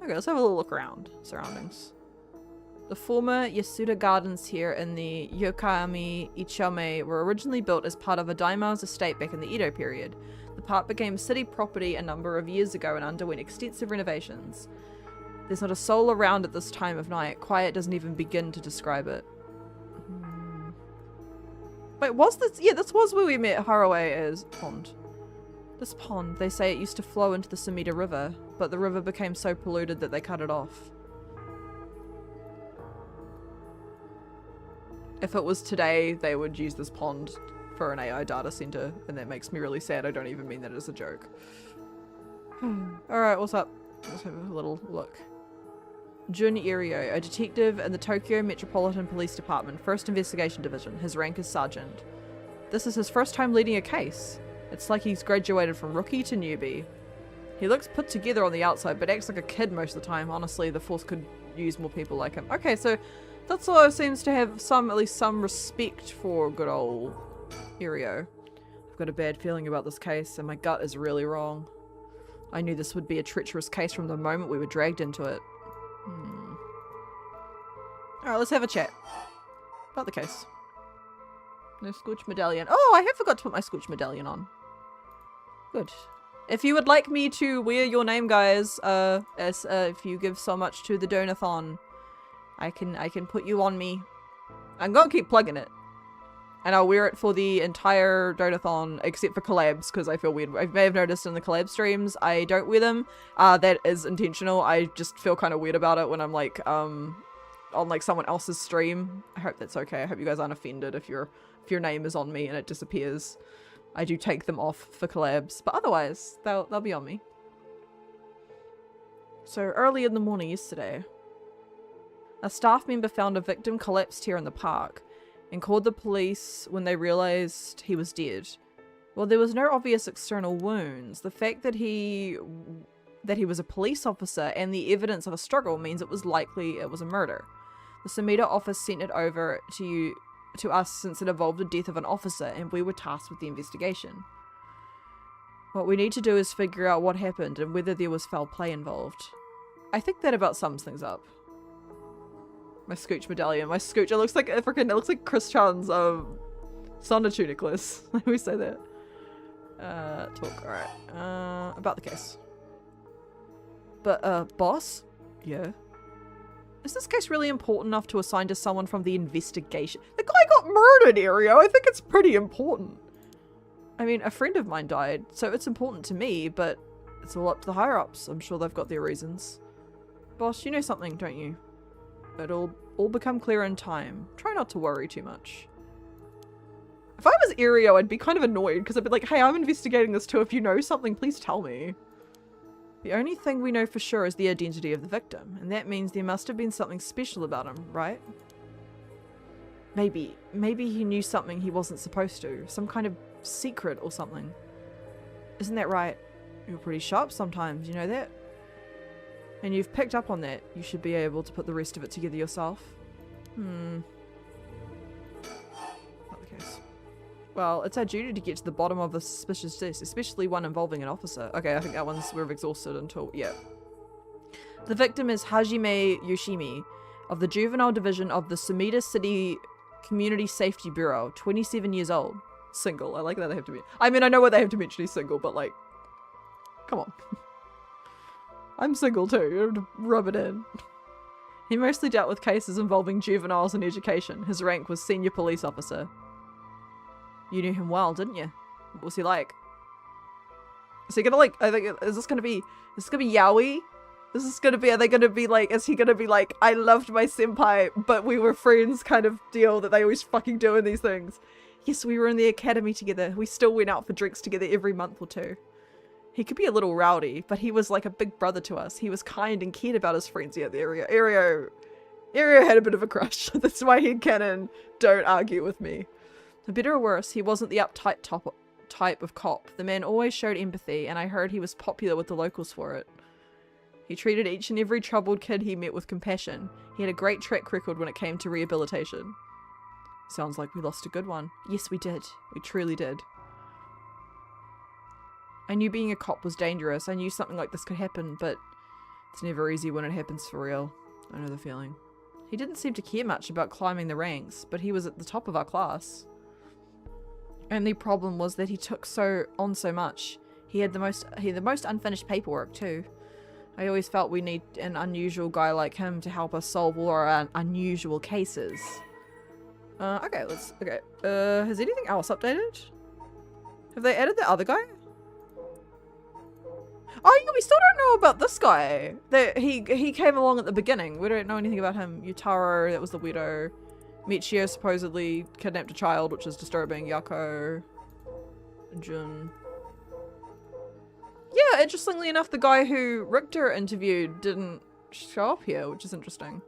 Okay, let's have a little look around. Surroundings. The former Yasuda Gardens here in the Yokohama Ichome were originally built as part of a daimyo's estate back in the Edo period. The park became city property a number of years ago and underwent extensive renovations. There's not a soul around at this time of night. Quiet doesn't even begin to describe it. Wait, was this? Yeah, this was where we met Haruo as pond. This pond, they say it used to flow into the Sumida River, but the river became so polluted that they cut it off. If it was today, they would use this pond for an AI data center, and that makes me really sad. I don't even mean that as a joke. Alright, what's up? Let's have a little look. Jun Irio, a detective in the Tokyo Metropolitan Police Department, 1st Investigation Division. His rank is Sergeant. This is his first time leading a case. It's like he's graduated from rookie to newbie. He looks put together on the outside, but acts like a kid most of the time. Honestly, the force could use more people like him. Okay, so that's all seems to have at least some respect for good old Irio. I've got a bad feeling about this case, and my gut is really wrong. I knew this would be a treacherous case from the moment we were dragged into it. Alright, let's have a chat about the case. No Scorch medallion. Oh, I have forgot to put my Scorch medallion on. Good. If you would like me to wear your name, guys, if you give so much to the donathon, I can put you on me. I'm gonna keep plugging it. And I'll wear it for the entire donathon, except for collabs, because I feel weird. I may have noticed in the collab streams, I don't wear them. That is intentional. I just feel kind of weird about it when I'm like, on like someone else's stream. I hope that's okay. I hope you guys aren't offended if your name is on me and it disappears. I do take them off for collabs, but otherwise, they'll be on me. So early in the morning yesterday, A staff member found a victim collapsed here in the park and called the police when they realized he was dead. Well, there was no obvious external wounds. The fact that he was a police officer and the evidence of a struggle means it was likely it was a murder. The Sumida office sent it over to us since it involved the death of an officer and we were tasked with the investigation. What we need to do is figure out what happened and whether there was foul play involved. I think that about sums things up. My Scooch medallion. My Scooch, it looks like Chris Chan's Sonatu necklace. I always say that. Talk, alright. About the case. But, boss? Yeah? Is this case really important enough to assign to someone from the investigation? The guy got murdered, Aereo! I think it's pretty important. I mean, a friend of mine died, so it's important to me, but it's all up to the higher-ups. I'm sure they've got their reasons. Boss, you know something, don't you? It'll all become clear in time. Try not to worry too much. If I was Aereo, I'd be kind of annoyed, because I'd be like, hey, I'm investigating this too. If you know something, please tell me. The only thing we know for sure is the identity of the victim, and that means there must have been something special about him, right? Maybe he knew something he wasn't supposed to. Some kind of secret or something. Isn't that right? You're pretty sharp sometimes, you know that? And you've picked up on that. You should be able to put the rest of it together yourself. Not the case. Well, it's our duty to get to the bottom of a suspicious death, especially one involving an officer. Okay, I think that one's we've exhausted until, yeah. The victim is Hajime Yoshimi of the Juvenile Division of the Sumida City Community Safety Bureau, 27 years old. Single. I like that they have to be. I mean, I know what they have to mention he's single, but like, come on. I'm single too. You have to rub it in. He mostly dealt with cases involving juveniles and education. His rank was senior police officer. You knew him well, didn't you? What was he like? Is he gonna like, I think, is this gonna be yaoi? Is this gonna be, are they gonna be like, is he gonna be like, I loved my senpai, but we were friends kind of deal that they always fucking do in these things? Yes, we were in the academy together. We still went out for drinks together every month or two. He could be a little rowdy, but he was like a big brother to us. He was kind and cared about his friends here at the area. Aereo had a bit of a crush. That's why headcanon, don't argue with me. For better or worse, he wasn't the uptight type of cop. The man always showed empathy, and I heard he was popular with the locals for it. He treated each and every troubled kid he met with compassion. He had a great track record when it came to rehabilitation. Sounds like we lost a good one. Yes, we did. We truly did. I knew being a cop was dangerous. I knew something like this could happen, but it's never easy when it happens for real. I know the feeling. He didn't seem to care much about climbing the ranks, but he was at the top of our class. Only problem was that he took so much. He had the most unfinished paperwork too. I always felt we need an unusual guy like him to help us solve all our unusual cases. Okay. Has anything else updated? Have they added the other guy? Oh yeah, we still don't know about this guy. He came along at the beginning. We don't know anything about him. Yutaro, that was the weirdo. Michio supposedly kidnapped a child, which is disturbing. Yako. Jun. Yeah, interestingly enough, the guy who Richter interviewed didn't show up here, which is interesting.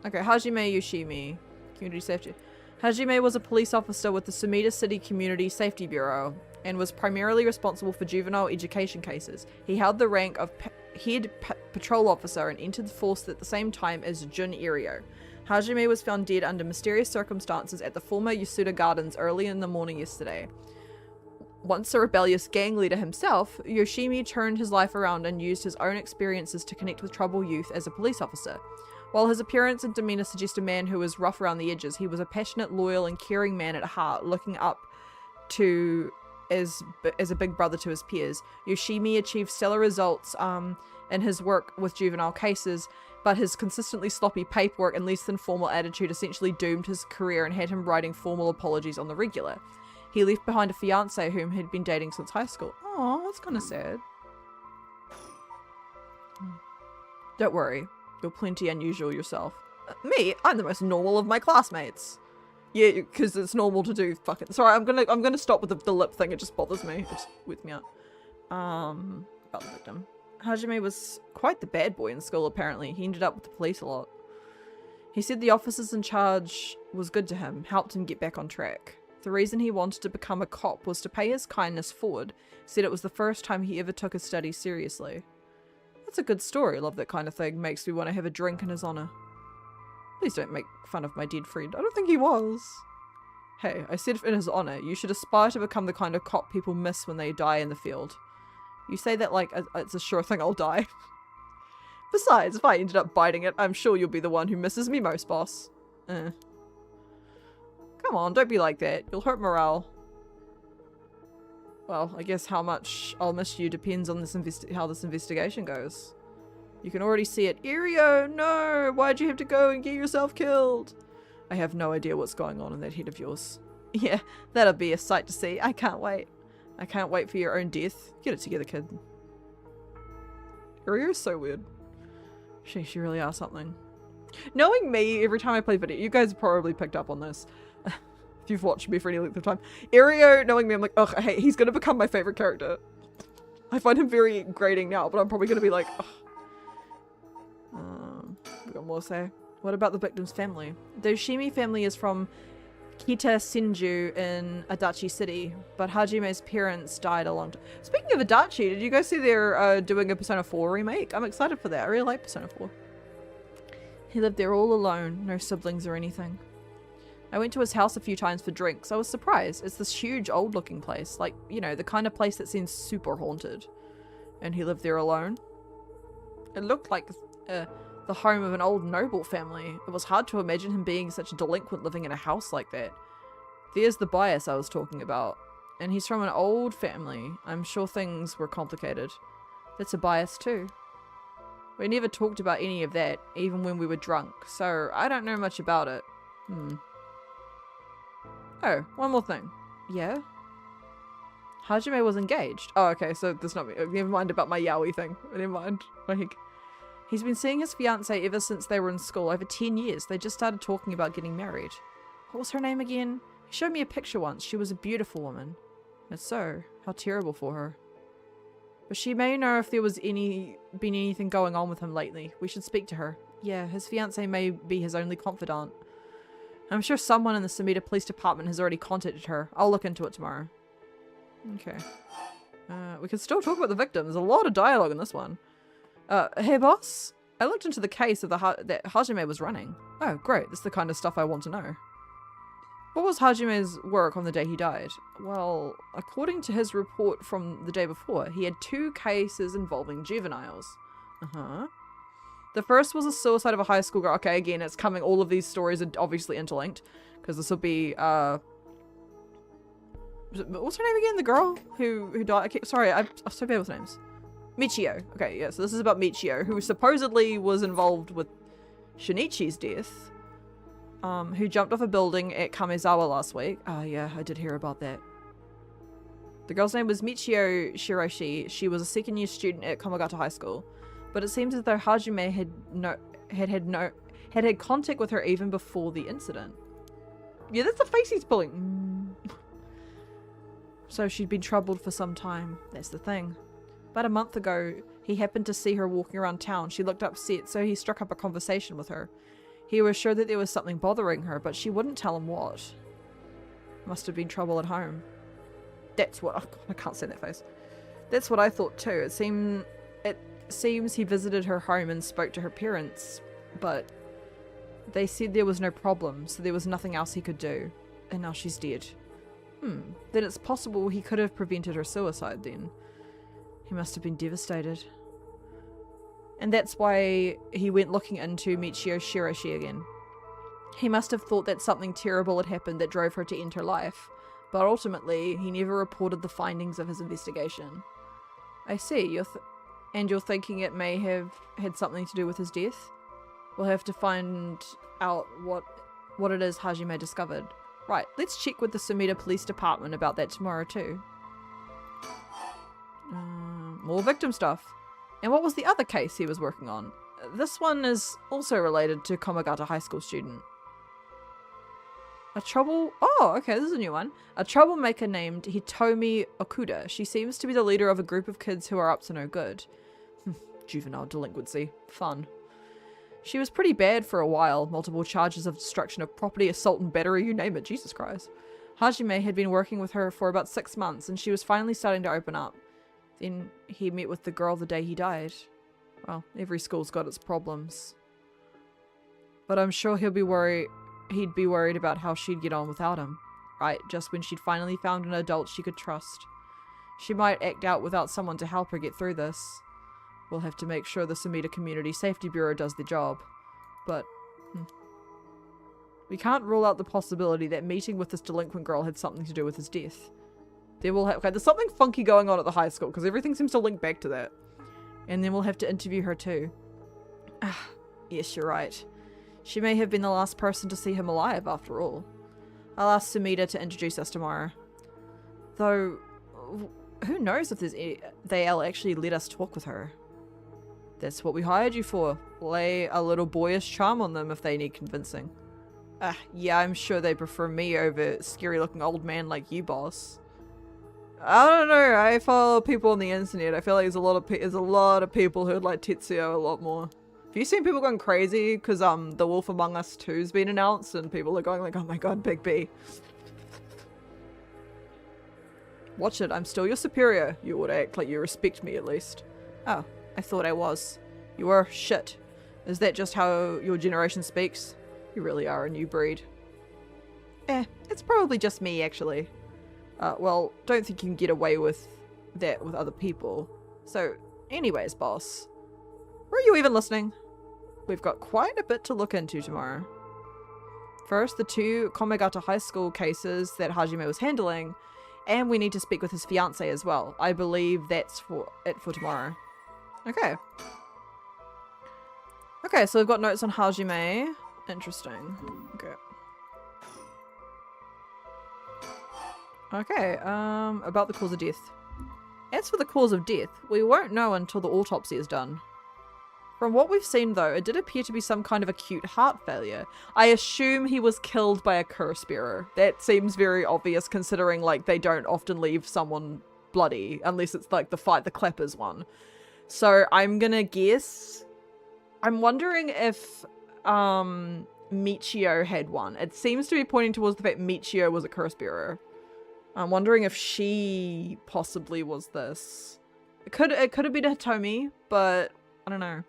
Okay, Hajime Yoshimi. Community Safety. Hajime was a police officer with the Sumida City Community Safety Bureau and was primarily responsible for juvenile education cases. He held the rank of head patrol officer and entered the force at the same time as Jun Aereo. Hajime was found dead under mysterious circumstances at the former Yasuda Gardens early in the morning yesterday. Once a rebellious gang leader himself, Yoshimi turned his life around and used his own experiences to connect with troubled youth as a police officer. While his appearance and demeanor suggest a man who was rough around the edges, he was a passionate, loyal, and caring man at heart, looking up to as a big brother to his peers. Yoshimi achieved stellar results in his work with juvenile cases, but his consistently sloppy paperwork and less than formal attitude essentially doomed his career and had him writing formal apologies on the regular. He left behind a fiancée whom he'd been dating since high school. Oh, that's kind of sad. Don't worry. You're plenty unusual yourself. Me? I'm the most normal of my classmates. Yeah, because it's normal to do fucking... Sorry, I'm gonna stop with the lip thing. It just bothers me. It just weirds me out. About the victim. Hajime was quite the bad boy in school, apparently. He ended up with the police a lot. He said the officers in charge was good to him, helped him get back on track. The reason he wanted to become a cop was to pay his kindness forward. Said it was the first time he ever took his studies seriously. That's a good story. Love that kind of thing. Makes me want to have a drink in his honor. Please don't make fun of my dead friend. I don't think he was. Hey, I said in his honor, you should aspire to become the kind of cop people miss when they die in the field. You say that like it's a sure thing I'll die. Besides, if I ended up biting it, I'm sure you'll be the one who misses me most, boss. Come on, don't be like that. You'll hurt morale. Well, I guess how much I'll miss you depends on this how this investigation goes. You can already see it. Irio, no! Why'd you have to go and get yourself killed? I have no idea what's going on in that head of yours. Yeah, that'll be a sight to see. I can't wait. I can't wait for your own death. Get it together, kid. Irio's so weird. She really are something. Knowing me, every time I play video, you guys have probably picked up on this. If you've watched me for any length of time. Irio, knowing me, I'm like, ugh, hey, he's gonna become my favorite character. I find him very grating now, but I'm probably gonna be like, ugh. We got more to say. What about the victim's family? The Ushimi family is from Kita Senju in Adachi City, but Hajime's parents died a long time. Speaking of Adachi, did you guys see they're doing a Persona 4 remake? I'm excited for that. I really like Persona 4. He lived there all alone, no siblings or anything. I went to his house a few times for drinks. I was surprised. It's this huge old looking place, like, you know, the kind of place that seems super haunted. And he lived there alone. It looked like the home of an old noble family. It was hard to imagine him being such a delinquent living in a house like that. There's the bias I was talking about. And he's from an old family. I'm sure things were complicated. That's a bias too. We never talked about any of that, even when we were drunk, so I don't know much about it. Oh, one more thing. Yeah? Hajime was engaged. Oh, okay, so there's not me. Never mind about my yaoi thing. Never mind. Like, he's been seeing his fiancée ever since they were in school, over 10 years. They just started talking about getting married. What was her name again? He showed me a picture once. She was a beautiful woman. That's so. How terrible for her. But she may know if there was been anything going on with him lately. We should speak to her. Yeah, his fiancée may be his only confidant. I'm sure someone in the Sumida Police Department has already contacted her. I'll look into it tomorrow. Okay. We can still talk about the victim. There's a lot of dialogue in this one. Hey boss? I looked into the case of that Hajime was running. Oh, great. That's the kind of stuff I want to know. What was Hajime's work on the day he died? Well, according to his report from the day before, he had 2 cases involving juveniles. The first was a suicide of a high school girl. Okay, again, it's coming. All of these stories are obviously interlinked. Because this will be, what's her name again? The girl who died? Okay, sorry, I'm so bad with names. Michio. Okay, yeah, so this is about Michio, who supposedly was involved with Shinichi's death. Who jumped off a building at Kamezawa last week. Oh yeah, I did hear about that. The girl's name was Michio Shiroshi. She was a second-year student at Komagata High School. But it seems as though Hajime had contact with her even before the incident. Yeah, that's the face he's pulling. So she'd been troubled for some time. That's the thing. About a month ago, he happened to see her walking around town. She looked upset, so he struck up a conversation with her. He was sure that there was something bothering her, but she wouldn't tell him what. Must have been trouble at home. That's what... Oh, I can't see that face. That's what I thought too. It seems he visited her home and spoke to her parents, but they said there was no problem, so there was nothing else he could do. And now she's dead. Then it's possible he could have prevented her suicide then. He must have been devastated. And that's why he went looking into Michio Shiroshi again. He must have thought that something terrible had happened that drove her to end her life, but ultimately he never reported the findings of his investigation. I see, you're thinking it may have had something to do with his death? We'll have to find out what it is Hajime discovered. Right, let's check with the Sumida Police Department about that tomorrow too. More victim stuff. And what was the other case he was working on? This one is also related to Komagata High School student. Oh, okay, this is a new one. A troublemaker named Hitomi Okuda. She seems to be the leader of a group of kids who are up to no good. Juvenile delinquency. Fun. She was pretty bad for a while. Multiple charges of destruction of property, assault and battery, you name it. Jesus Christ. Hajime had been working with her for about 6 months, and she was finally starting to open up. Then he met with the girl the day he died. Well, every school's got its problems. But I'm sure he'd be worried about how she'd get on without him. Right, just when she'd finally found an adult she could trust. She might act out without someone to help her get through this. We'll have to make sure the Sumida Community Safety Bureau does their job. But we can't rule out the possibility that meeting with this delinquent girl had something to do with his death. Okay, there's something funky going on at the high school, because everything seems to link back to that. And then we'll have to interview her too. Ah, yes, you're right. She may have been the last person to see him alive, after all. I'll ask Sumida to introduce us tomorrow. Though, who knows if they'll actually let us talk with her. That's what we hired you for. Lay a little boyish charm on them if they need convincing. Yeah, I'm sure they prefer me over scary looking old man like you, boss. I don't know, I follow people on the internet. I feel like there's a lot of people who like Tetsuo a lot more. Have you seen people going crazy because The Wolf Among Us 2's been announced and people are going like, oh my god, Big B. Watch it, I'm still your superior. You would act like you respect me at least. Oh, I thought I was. You are shit. Is that just how your generation speaks? You really are a new breed. It's probably just me actually. Well, don't think you can get away with that with other people. So, anyways, boss. Were you even listening? We've got quite a bit to look into tomorrow. First, the 2 Komegata High School cases that Hajime was handling, and we need to speak with his fiancée as well. I believe that's for tomorrow. Okay. Okay, so we've got notes on Hajime. Interesting. Okay. Okay, about the cause of death. As for the cause of death, we won't know until the autopsy is done. From what we've seen though, it did appear to be some kind of acute heart failure. I assume he was killed by a curse bearer. That seems very obvious considering like they don't often leave someone bloody unless it's like the clappers one. So I'm gonna guess, I'm wondering if Michio had one. It seems to be pointing towards the fact Michio was a curse bearer. I'm wondering if she possibly was this. It could have been Hitomi, but I don't know.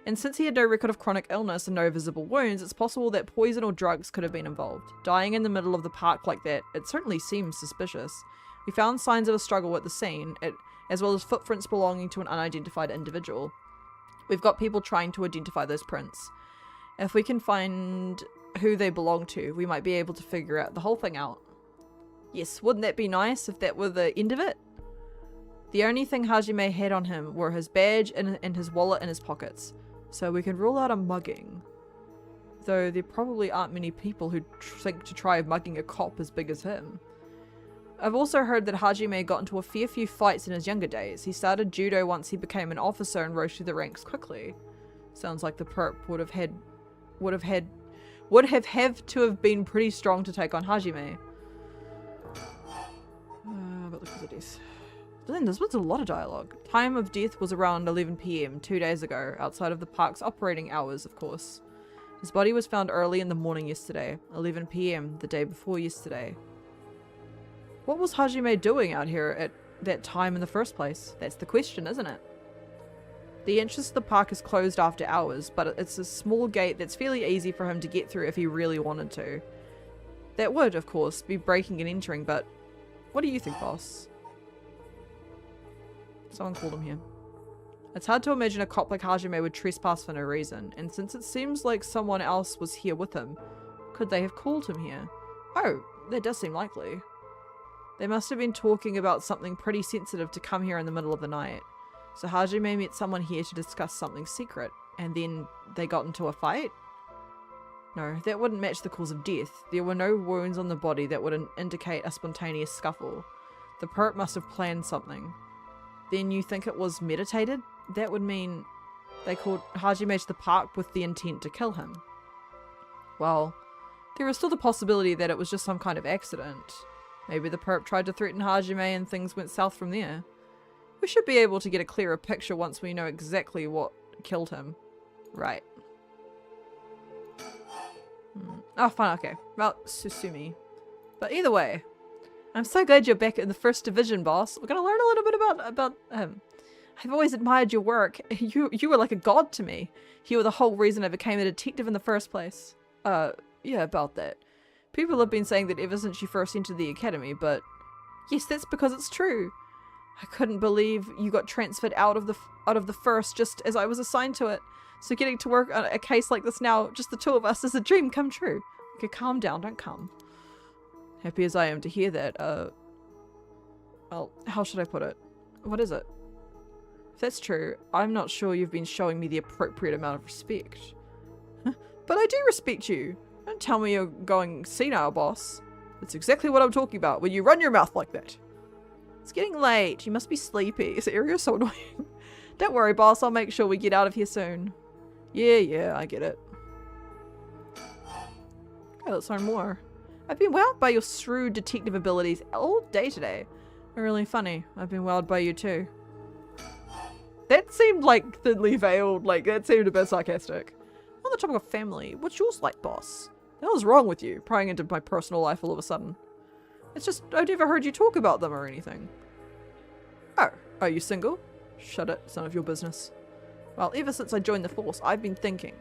And since he had no record of chronic illness and no visible wounds, it's possible that poison or drugs could have been involved. Dying in the middle of the park like that, it certainly seems suspicious. We found signs of a struggle at the scene, as well as footprints belonging to an unidentified individual. We've got people trying to identify those prints. If we can find who they belong to, we might be able to figure out the whole thing out. Yes, wouldn't that be nice if that were the end of it? The only thing Hajime had on him were his badge and his wallet in his pockets. So we can rule out a mugging. Though there probably aren't many people who think to try mugging a cop as big as him. I've also heard that Hajime got into a fair few fights in his younger days. He started judo once he became an officer and rose through the ranks quickly. Sounds like the perp would have to have been pretty strong to take on Hajime. But look at this. Then this was a lot of dialogue. Time of death was around 11 PM 2 days ago, outside of the park's operating hours, of course. His body was found early in the morning yesterday, 11 PM the day before yesterday. What was Hajime doing out here at that time in the first place? That's the question, isn't it? The entrance to the park is closed after hours, but it's a small gate that's fairly easy for him to get through if he really wanted to. That would, of course, be breaking and entering, but what do you think, boss? Someone called him here. It's hard to imagine a cop like Hajime would trespass for no reason, and since it seems like someone else was here with him, could they have called him here? Oh, that does seem likely. They must have been talking about something pretty sensitive to come here in the middle of the night. So Hajime met someone here to discuss something secret, and then they got into a fight? No, that wouldn't match the cause of death. There were no wounds on the body that would indicate a spontaneous scuffle. The perp must have planned something. Then you think it was meditated? That would mean they called Hajime to the park with the intent to kill him. Well, there is still the possibility that it was just some kind of accident. Maybe the perp tried to threaten Hajime and things went south from there. We should be able to get a clearer picture once we know exactly what killed him. Right. Oh, fine, okay. Well, Susumi. But either way, I'm so glad you're back in the first division, boss. We're gonna learn a little bit about him. I've always admired your work. You were like a god to me. You were the whole reason I became a detective in the first place. Yeah, about that. People have been saying that ever since you first entered the academy, but yes, that's because it's true. I couldn't believe you got transferred out of the first just as I was assigned to it. So getting to work on a case like this now, just the two of us, is a dream come true. Okay, calm down, don't come. Happy as I am to hear that, well, how should I put it? What is it? If that's true, I'm not sure you've been showing me the appropriate amount of respect. But I do respect you. Don't tell me you're going senile, boss. That's exactly what I'm talking about, when you run your mouth like that. It's getting late. You must be sleepy. This area is so annoying. Don't worry, boss. I'll make sure we get out of here soon. Yeah, I get it. Okay, let's learn more. I've been wowed by your shrewd detective abilities all day today. They're really funny. I've been wowed by you too. That seemed like thinly veiled. Like, that seemed a bit sarcastic. On the topic of family, what's yours like, boss? The hell's wrong with you, prying into my personal life all of a sudden? It's just, I've never heard you talk about them or anything. Oh, are you single? Shut it, it's none of your business. Well, ever since I joined the force, I've been thinking.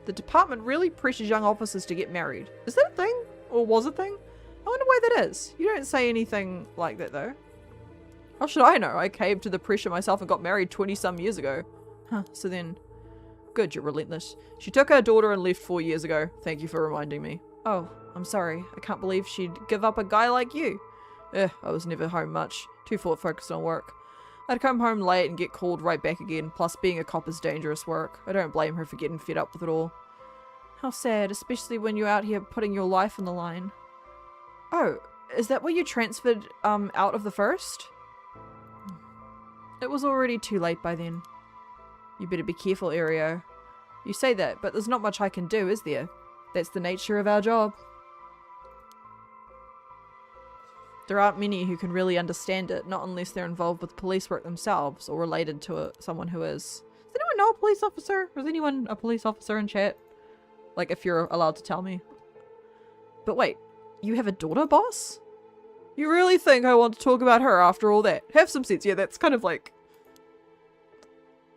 The department really pressures young officers to get married. Is that a thing? Or was a thing? I wonder why that is. You don't say anything like that, though. How should I know? I caved to the pressure myself and got married 20-some years ago. Huh, so then... Good, you're relentless. She took her daughter and left 4 years ago. Thank you for reminding me. Oh, I'm sorry. I can't believe she'd give up a guy like you. I was never home much. Too focused on work. I'd come home late and get called right back again. Plus, being a cop is dangerous work. I don't blame her for getting fed up with it all. How sad, especially when you're out here putting your life on the line. Oh, is that why you transferred out of the first? It was already too late by then. You better be careful, Aereo. You say that, but there's not much I can do, is there? That's the nature of our job. There aren't many who can really understand it, not unless they're involved with police work themselves or related to someone who is. Does anyone know a police officer? Is anyone a police officer in chat? Like, if you're allowed to tell me. But wait, you have a daughter, boss? You really think I want to talk about her after all that? Have some sense. Yeah, that's kind of like...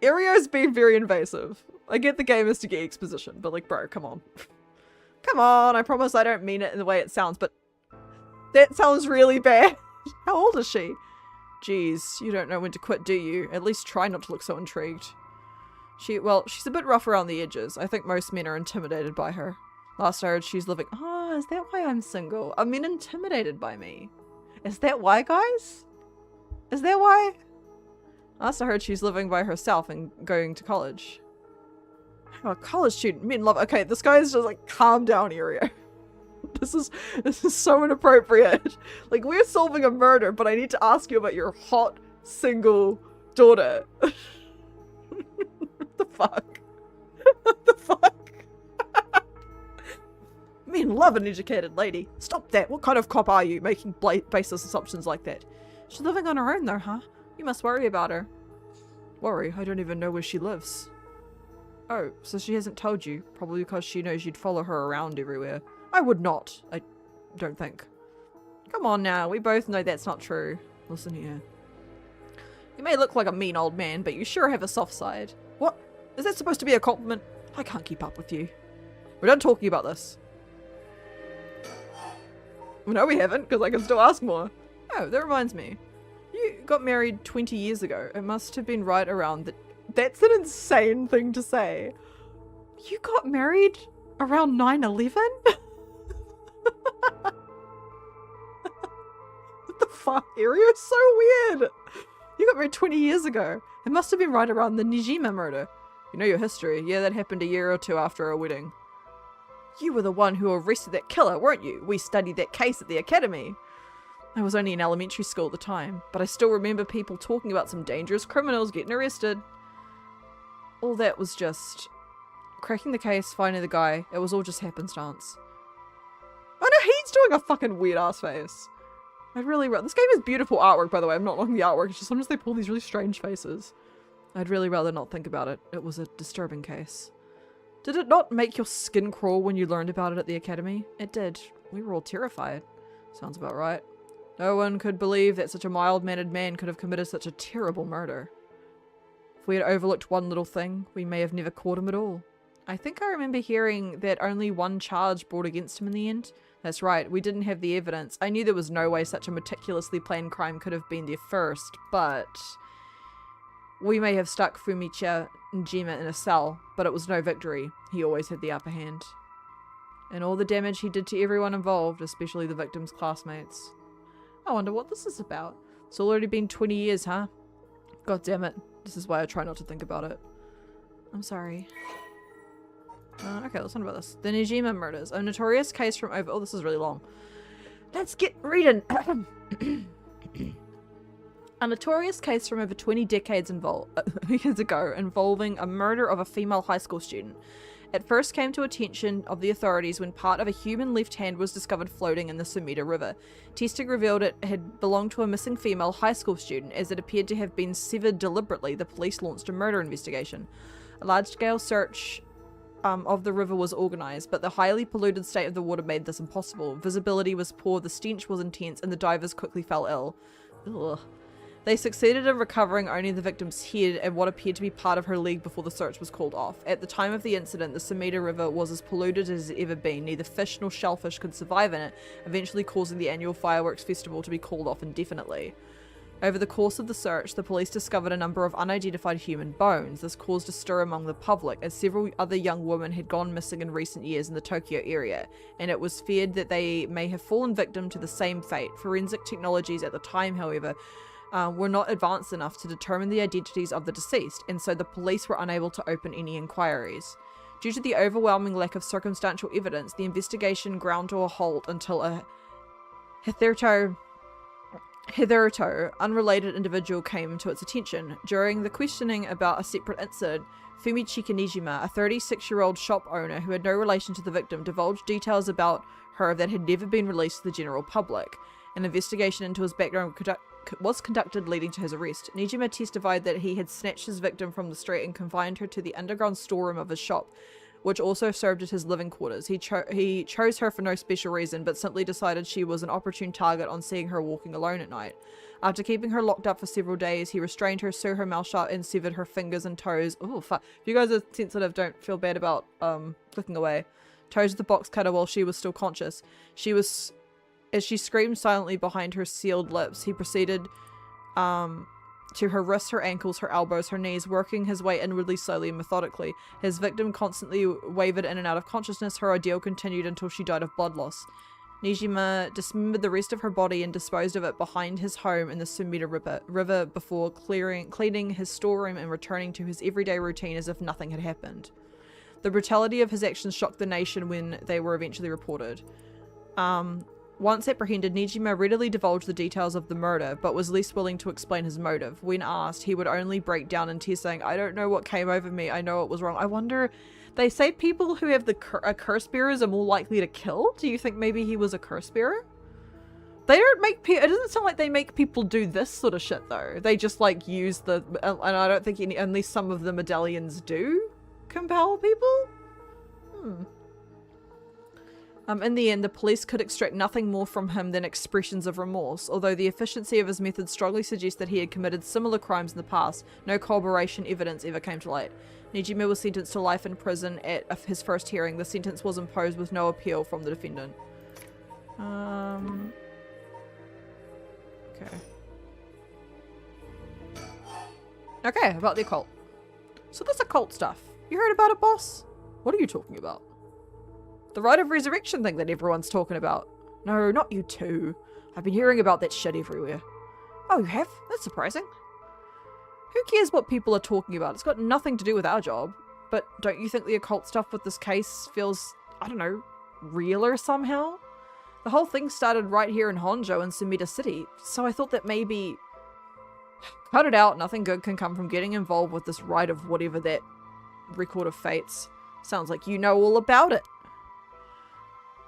Aereo's been very invasive. I get the game is to get exposition, but like, bro, come on. Come on, I promise I don't mean it in the way it sounds, but that sounds really bad. How old is she? Jeez, you don't know when to quit, do you? At least try not to look so intrigued. Well, she's a bit rough around the edges. I think most men are intimidated by her. Last I heard, she's living... Oh, is that why I'm single? Are men intimidated by me? Is that why, guys? Is that why? Last I heard, she's living by herself and going to college. Oh, college student. Men love... Okay, this guy is just like, calm down, Aereo. This is so inappropriate. Like, we're solving a murder, but I need to ask you about your hot, single daughter. What the fuck? What the fuck? Men love an educated lady. Stop that. What kind of cop are you, making baseless assumptions like that? She's living on her own, though, huh? You must worry about her. Worry? I don't even know where she lives. Oh, so she hasn't told you. Probably because she knows you'd follow her around everywhere. I would not. I don't think. Come on now, we both know that's not true. Listen here. You may look like a mean old man, but you sure have a soft side. What? Is that supposed to be a compliment? I can't keep up with you. We're done talking about this. Well, no, we haven't, because I can still ask more. Oh, that reminds me. You got married 20 years ago. It must have been right around the... That's an insane thing to say. You got married around 9/11? What the fuck? Aereo's so weird. You got married 20 years ago. It must have been right around the Nijima murder. You know your history. Yeah, that happened a year or two after our wedding. You were the one who arrested that killer, weren't you? We studied that case at the academy. I was only in elementary school at the time, but I still remember people talking about some dangerous criminals getting arrested. All that was just... cracking the case, finding the guy. It was all just happenstance. Oh no, he's doing a fucking weird ass face. This game is beautiful artwork, by the way. I'm not liking the artwork. It's just sometimes they pull these really strange faces. I'd really rather not think about it. It was a disturbing case. Did it not make your skin crawl when you learned about it at the academy? It did. We were all terrified. Sounds about right. No one could believe that such a mild-mannered man could have committed such a terrible murder. If we had overlooked one little thing, we may have never caught him at all. I think I remember hearing that only one charge brought against him in the end. That's right, we didn't have the evidence. I knew there was no way such a meticulously planned crime could have been there first, but we may have stuck Fumiya Njima in a cell, but it was no victory. He always had the upper hand. And all the damage he did to everyone involved, especially the victim's classmates. I wonder what this is about. It's already been 20 years, huh? God damn it. This is why I try not to think about it. I'm sorry. Okay, let's talk about this. The Nijima murders. A notorious case from over... Oh, this is really long. Let's get reading. A notorious case from over 20 decades years ago involving a murder of a female high school student. It first came to attention of the authorities when part of a human left hand was discovered floating in the Sumida River. Testing revealed it had belonged to a missing female high school student. As it appeared to have been severed deliberately, the police launched a murder investigation. A large-scale search of the river was organized, but the highly polluted state of the water made this impossible. Visibility was poor, the stench was intense, and the divers quickly fell ill. Ugh. They succeeded in recovering only the victim's head and what appeared to be part of her leg before the search was called off. At the time of the incident, the Sumida River was as polluted as it had ever been. Neither fish nor shellfish could survive in it, eventually causing the annual fireworks festival to be called off indefinitely. Over the course of the search, the police discovered a number of unidentified human bones. This caused a stir among the public, as several other young women had gone missing in recent years in the Tokyo area, and it was feared that they may have fallen victim to the same fate. Forensic technologies at the time, however, were not advanced enough to determine the identities of the deceased, and so the police were unable to open any inquiries. Due to the overwhelming lack of circumstantial evidence, the investigation ground to a halt until a hitherto unrelated individual came to its attention. During the questioning about a separate incident, Fumiya Nijima, a 36-year-old shop owner who had no relation to the victim, divulged details about her that had never been released to the general public. An investigation into his background was conducted, leading to his arrest. Nijima testified that he had snatched his victim from the street and confined her to the underground storeroom of his shop, which also served as his living quarters. He chose her for no special reason, but simply decided she was an opportune target on seeing her walking alone at night. After keeping her locked up for several days, he restrained her, sewed her mouth shut, and severed her fingers and toes. Oh, fuck. If you guys are sensitive, don't feel bad about clicking away. Toes with the box cutter while she was still conscious. As she screamed silently behind her sealed lips, he proceeded to her wrists, her ankles, her elbows, her knees, working his way inwardly slowly and methodically. His victim constantly wavered in and out of consciousness. Her ordeal continued until she died of blood loss. Nijima dismembered the rest of her body and disposed of it behind his home in the Sumida River before cleaning his storeroom and returning to his everyday routine as if nothing had happened. The brutality of his actions shocked the nation when they were eventually reported. Once apprehended, Nijima readily divulged the details of the murder, but was less willing to explain his motive. When asked, he would only break down in tears saying, "I don't know what came over me, I know it was wrong." I wonder, they say people who have the curse bearers are more likely to kill? Do you think maybe he was a curse bearer? They don't make it doesn't sound like they make people do this sort of shit though. They just like use the, and I don't think unless some of the medallions do compel people? In the end, the police could extract nothing more from him than expressions of remorse. Although the efficiency of his methods strongly suggests that he had committed similar crimes in the past, no corroboration evidence ever came to light. Nijima was sentenced to life in prison at his first hearing. The sentence was imposed with no appeal from the defendant. Okay, about the occult. So this occult stuff. You heard about it, boss? What are you talking about? The rite of resurrection thing that everyone's talking about. No, not you too. I've been hearing about that shit everywhere. Oh, you have? That's surprising. Who cares what people are talking about? It's got nothing to do with our job. But don't you think the occult stuff with this case feels, I don't know, realer somehow? The whole thing started right here in Honjo in Sumida City, so I thought that maybe... Cut it out, nothing good can come from getting involved with this rite of whatever that record of fates. Sounds like you know all about it.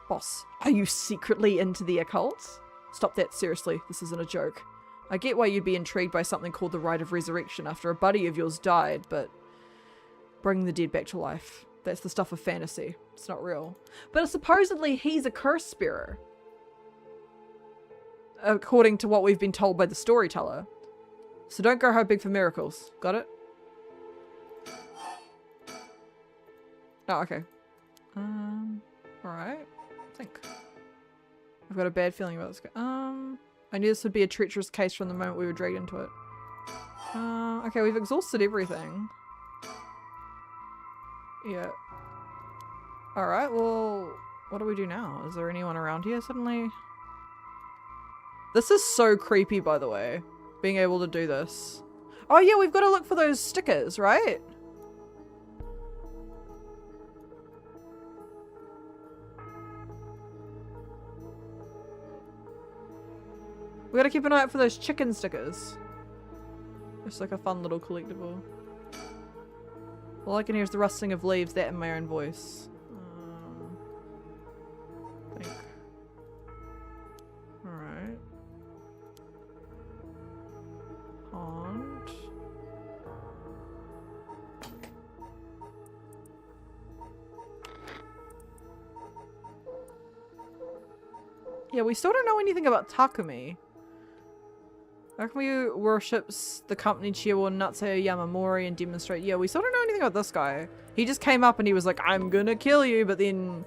Boss, are you secretly into the occult? Stop that, seriously. This isn't a joke. I get why you'd be intrigued by something called the Rite of Resurrection after a buddy of yours died, but bringing the dead back to life. That's the stuff of fantasy. It's not real. But supposedly he's a curse bearer. According to what we've been told by the storyteller. So don't go hoping for miracles. Got it? Oh, okay. Alright. I think. I've got a bad feeling about this guy. I knew this would be a treacherous case from the moment we were dragged into it. Okay, we've exhausted everything. Yeah. Alright, well, what do we do now? Is there anyone around here suddenly? This is so creepy, by the way. Being able to do this. Oh yeah, we've got to look for those stickers, right? We gotta keep an eye out for those chicken stickers. It's like a fun little collectible. All I can hear is the rustling of leaves, that in my own voice. I think. Alright. Pond. Yeah, we still don't know anything about Takumi. Takumi worships the company chairwoman Natsuo Yamamori and demonstrate. Yeah, we still don't know anything about this guy. He just came up and he was like, I'm gonna kill you, but then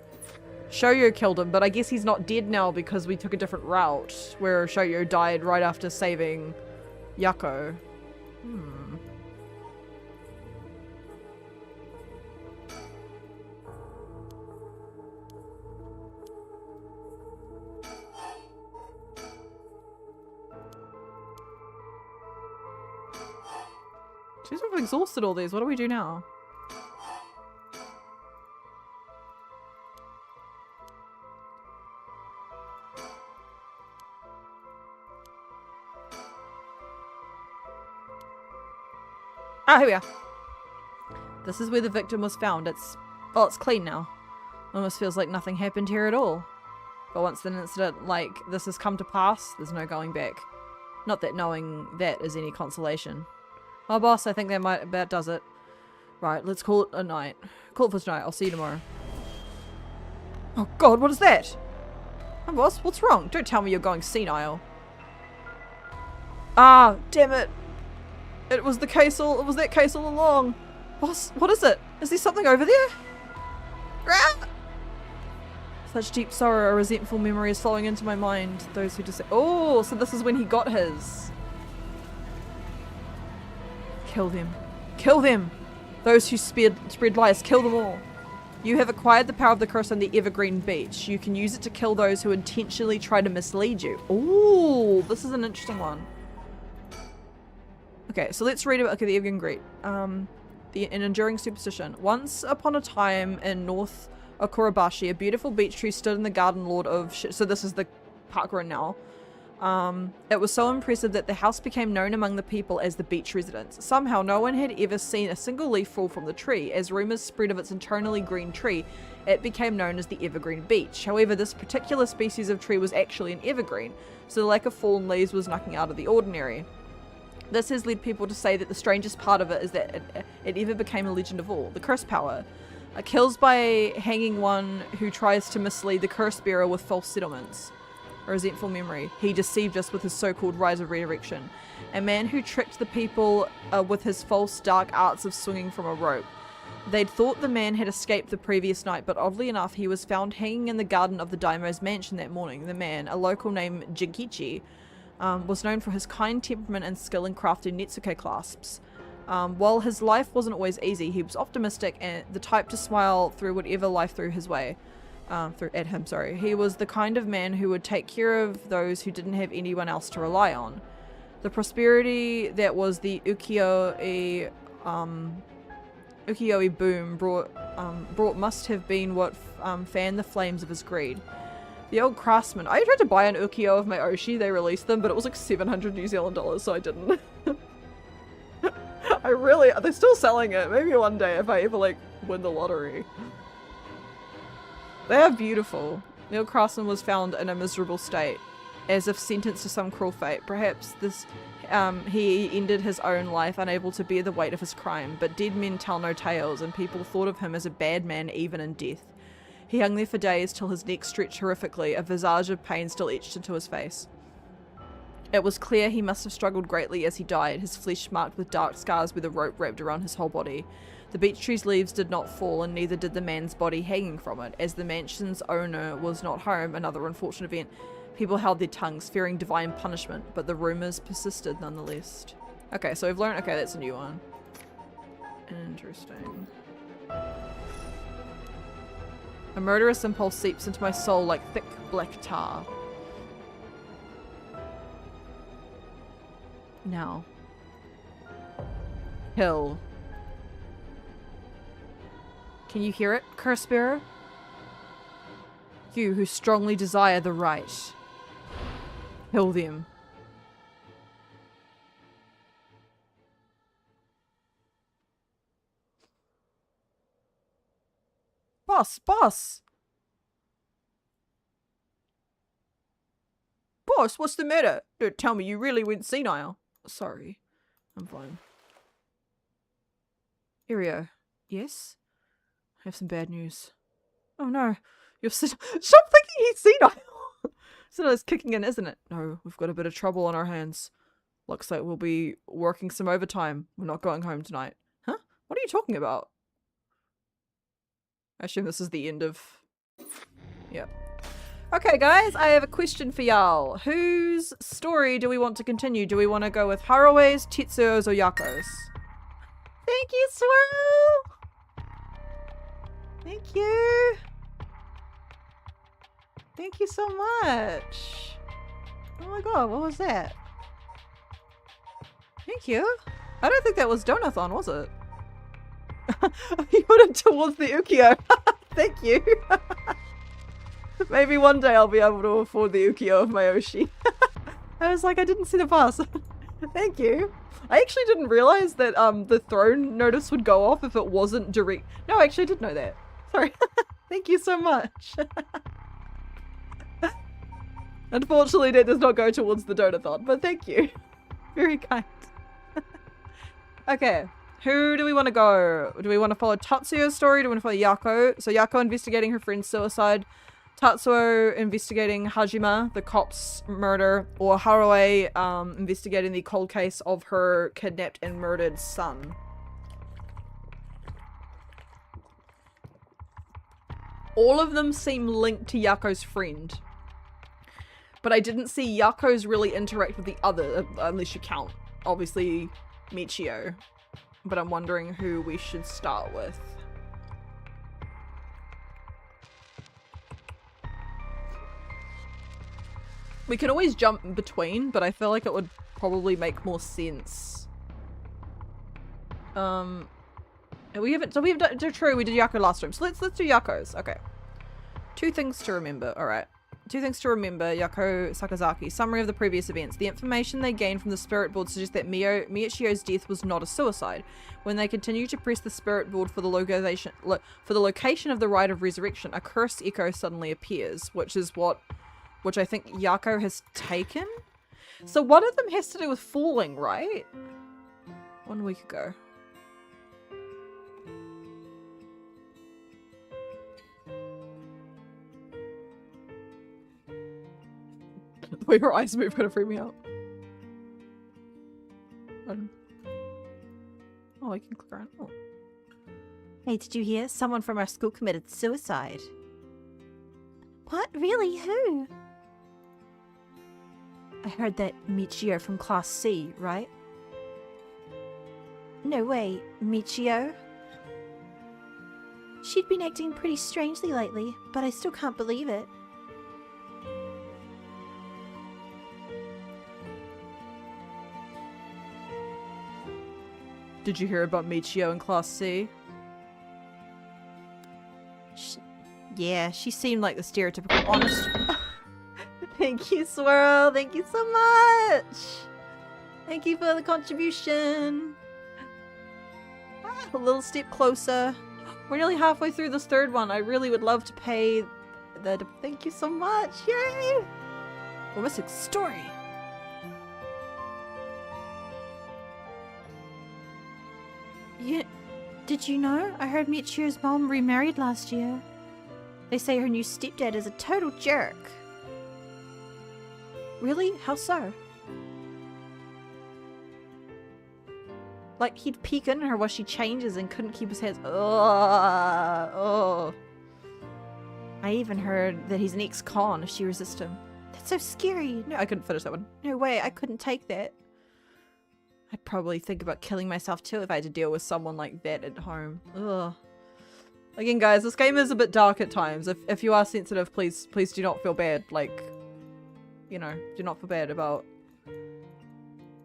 Shoyo killed him. But I guess he's not dead now because we took a different route where Shoyo died right after saving Yako. Jeez, we've exhausted all these. What do we do now? Ah, here we are. This is where the victim was found. It's clean now. Almost feels like nothing happened here at all. But once an incident like this has come to pass, there's no going back. Not that knowing that is any consolation. Oh, boss, I think that about does it. Right, let's call it a night. Call it for tonight. I'll see you tomorrow. Oh god, what is that? Oh, boss, what's wrong? Don't tell me you're going senile. Ah, damn it. It was that case all along. Boss, what is it? Is there something over there? Ah! Such deep sorrow, a resentful memory is flowing into my mind. Those who just oh, so this is when he got his. Kill them. Kill them! Those who spread lies, kill them all. You have acquired the power of the curse on the Evergreen Beach. You can use it to kill those who intentionally try to mislead you. Ooh, this is an interesting one. Okay, so let's read about the Evergreen Beach. An enduring superstition. Once upon a time in North Okurabashi, a beautiful beech tree stood in the garden lord of so this is the park we're in now. It was so impressive that the house became known among the people as the beach residence. Somehow no one had ever seen a single leaf fall from the tree. As rumors spread of its internally green tree, it became known as the Evergreen Beech. However, this particular species of tree was actually an evergreen, so the lack of fallen leaves was nothing out of the ordinary. This has led people to say that the strangest part of it is that it ever became a legend of all. The curse power. Kills by hanging one who tries to mislead the curse bearer with false settlements. A resentful memory. He deceived us with his so-called rise of resurrection. A man who tricked the people with his false dark arts of swinging from a rope. They'd thought the man had escaped the previous night, but oddly enough he was found hanging in the garden of the daimyo's mansion that morning. The man, a local named Jinkichi, was known for his kind temperament and skill in crafting netsuke clasps. While his life wasn't always easy, he was optimistic and the type to smile through whatever life threw his way. He was the kind of man who would take care of those who didn't have anyone else to rely on. The prosperity that was the ukiyo-e boom brought must have been what fanned the flames of his greed. The old craftsman. I tried to buy an ukiyo of my Oshi, they released them, but it was like 700 New Zealand dollars, so I didn't. They're still selling it. Maybe one day if I ever like win the lottery. They are beautiful. The old craftsman was found in a miserable state. as if sentenced to some cruel fate. Perhaps this he ended his own life unable to bear the weight of his crime, but dead men tell no tales, and people thought of him as a bad man even in death. He hung there for days till his neck stretched horrifically, a visage of pain still etched into his face. It was clear he must have struggled greatly as he died, his flesh marked with dark scars where the rope wrapped around his whole body. The beech tree's leaves did not fall, and neither did the man's body hanging from it. As the mansion's owner was not home, another unfortunate event, people held their tongues, fearing divine punishment, but the rumours persisted nonetheless. Okay, so we've learned- okay, that's a new one. Interesting. A murderous impulse seeps into my soul like thick black tar. Now. Kill. Can you hear it, Curse Bearer? You who strongly desire the right. Kill them. Boss! Boss! Boss, what's the matter? Don't tell me you really went senile. Sorry. I'm fine. Irio. Yes? I have some bad news. Oh no. You're Stop thinking he's senile! Senile's kicking in, isn't it? No, we've got a bit of trouble on our hands. Looks like we'll be working some overtime. We're not going home tonight. Huh? What are you talking about? I assume this is the end of... Yep. Okay, guys, I have a question for y'all. Whose story do we want to continue? Do we want to go with Harue's, Tetsuo's, or Yako's? Thank you, Swirl! Thank you! Thank you so much! Oh my god, what was that? Thank you! I don't think that was Donathon, was it? You put it towards the ukiyo. Thank you. Maybe one day I'll be able to afford the ukiyo of my Oshi. I was like, I didn't see the pass. Thank you. I actually didn't realize that the throne notice would go off if it wasn't direct. No, I actually did know that. Sorry. Thank you so much. Unfortunately, that does not go towards the donathon, but thank you. Very kind. Okay. Who do we want to go? Do we want to follow Tatsuo's story? Do we want to follow Yako? So Yako investigating her friend's suicide. Tatsuo investigating Hajima, the cop's murder. Or Haruo investigating the cold case of her kidnapped and murdered son. All of them seem linked to Yako's friend. But I didn't see Yako's really interact with the other, unless you count, obviously, Michio. But I'm wondering who we should start with. We can always jump in between, but I feel like it would probably make more sense. We haven't, so we have done, true, we did Yako last time, so let's do Yako's. Okay. 2 things to remember, alright. 2 things to remember, Yako Sakazaki. Summary of the previous events. The information they gained from the spirit board suggests that Michio's death was not a suicide. When they continue to press the spirit board for the location of the rite of resurrection, a cursed echo suddenly appears, which I think Yako has taken? So one of them has to do with falling, right? 1 week ago. The way her eyes move kind of freak me out. Oh, I can click around. Oh. Hey, did you hear? Someone from our school committed suicide. What? Really? Who? I heard that Michio from Class C, right? No way, Michio? She'd been acting pretty strangely lately, but I still can't believe it. Did you hear about Michio in Class C? Yeah, she seemed like the stereotypical honest... Thank you, Swirl. Thank you so much. Thank you for the contribution. A little step closer. We're nearly halfway through this 3rd one. I really would love to pay the... Thank you so much. Yay! We're missing story. Yeah, did you know? I heard Michio's mom remarried last year. They say her new stepdad is a total jerk. Really? How so? Like, he'd peek in her while she changes and couldn't keep his hands. Oh. I even heard that he's an ex-con if she resists him. That's so scary. No, I couldn't finish that one. No way, I couldn't take that. I'd probably think about killing myself too if I had to deal with someone like that at home. Ugh. Again, guys, this game is a bit dark at times. If you are sensitive, please do not feel bad. Like, you know, do not feel bad about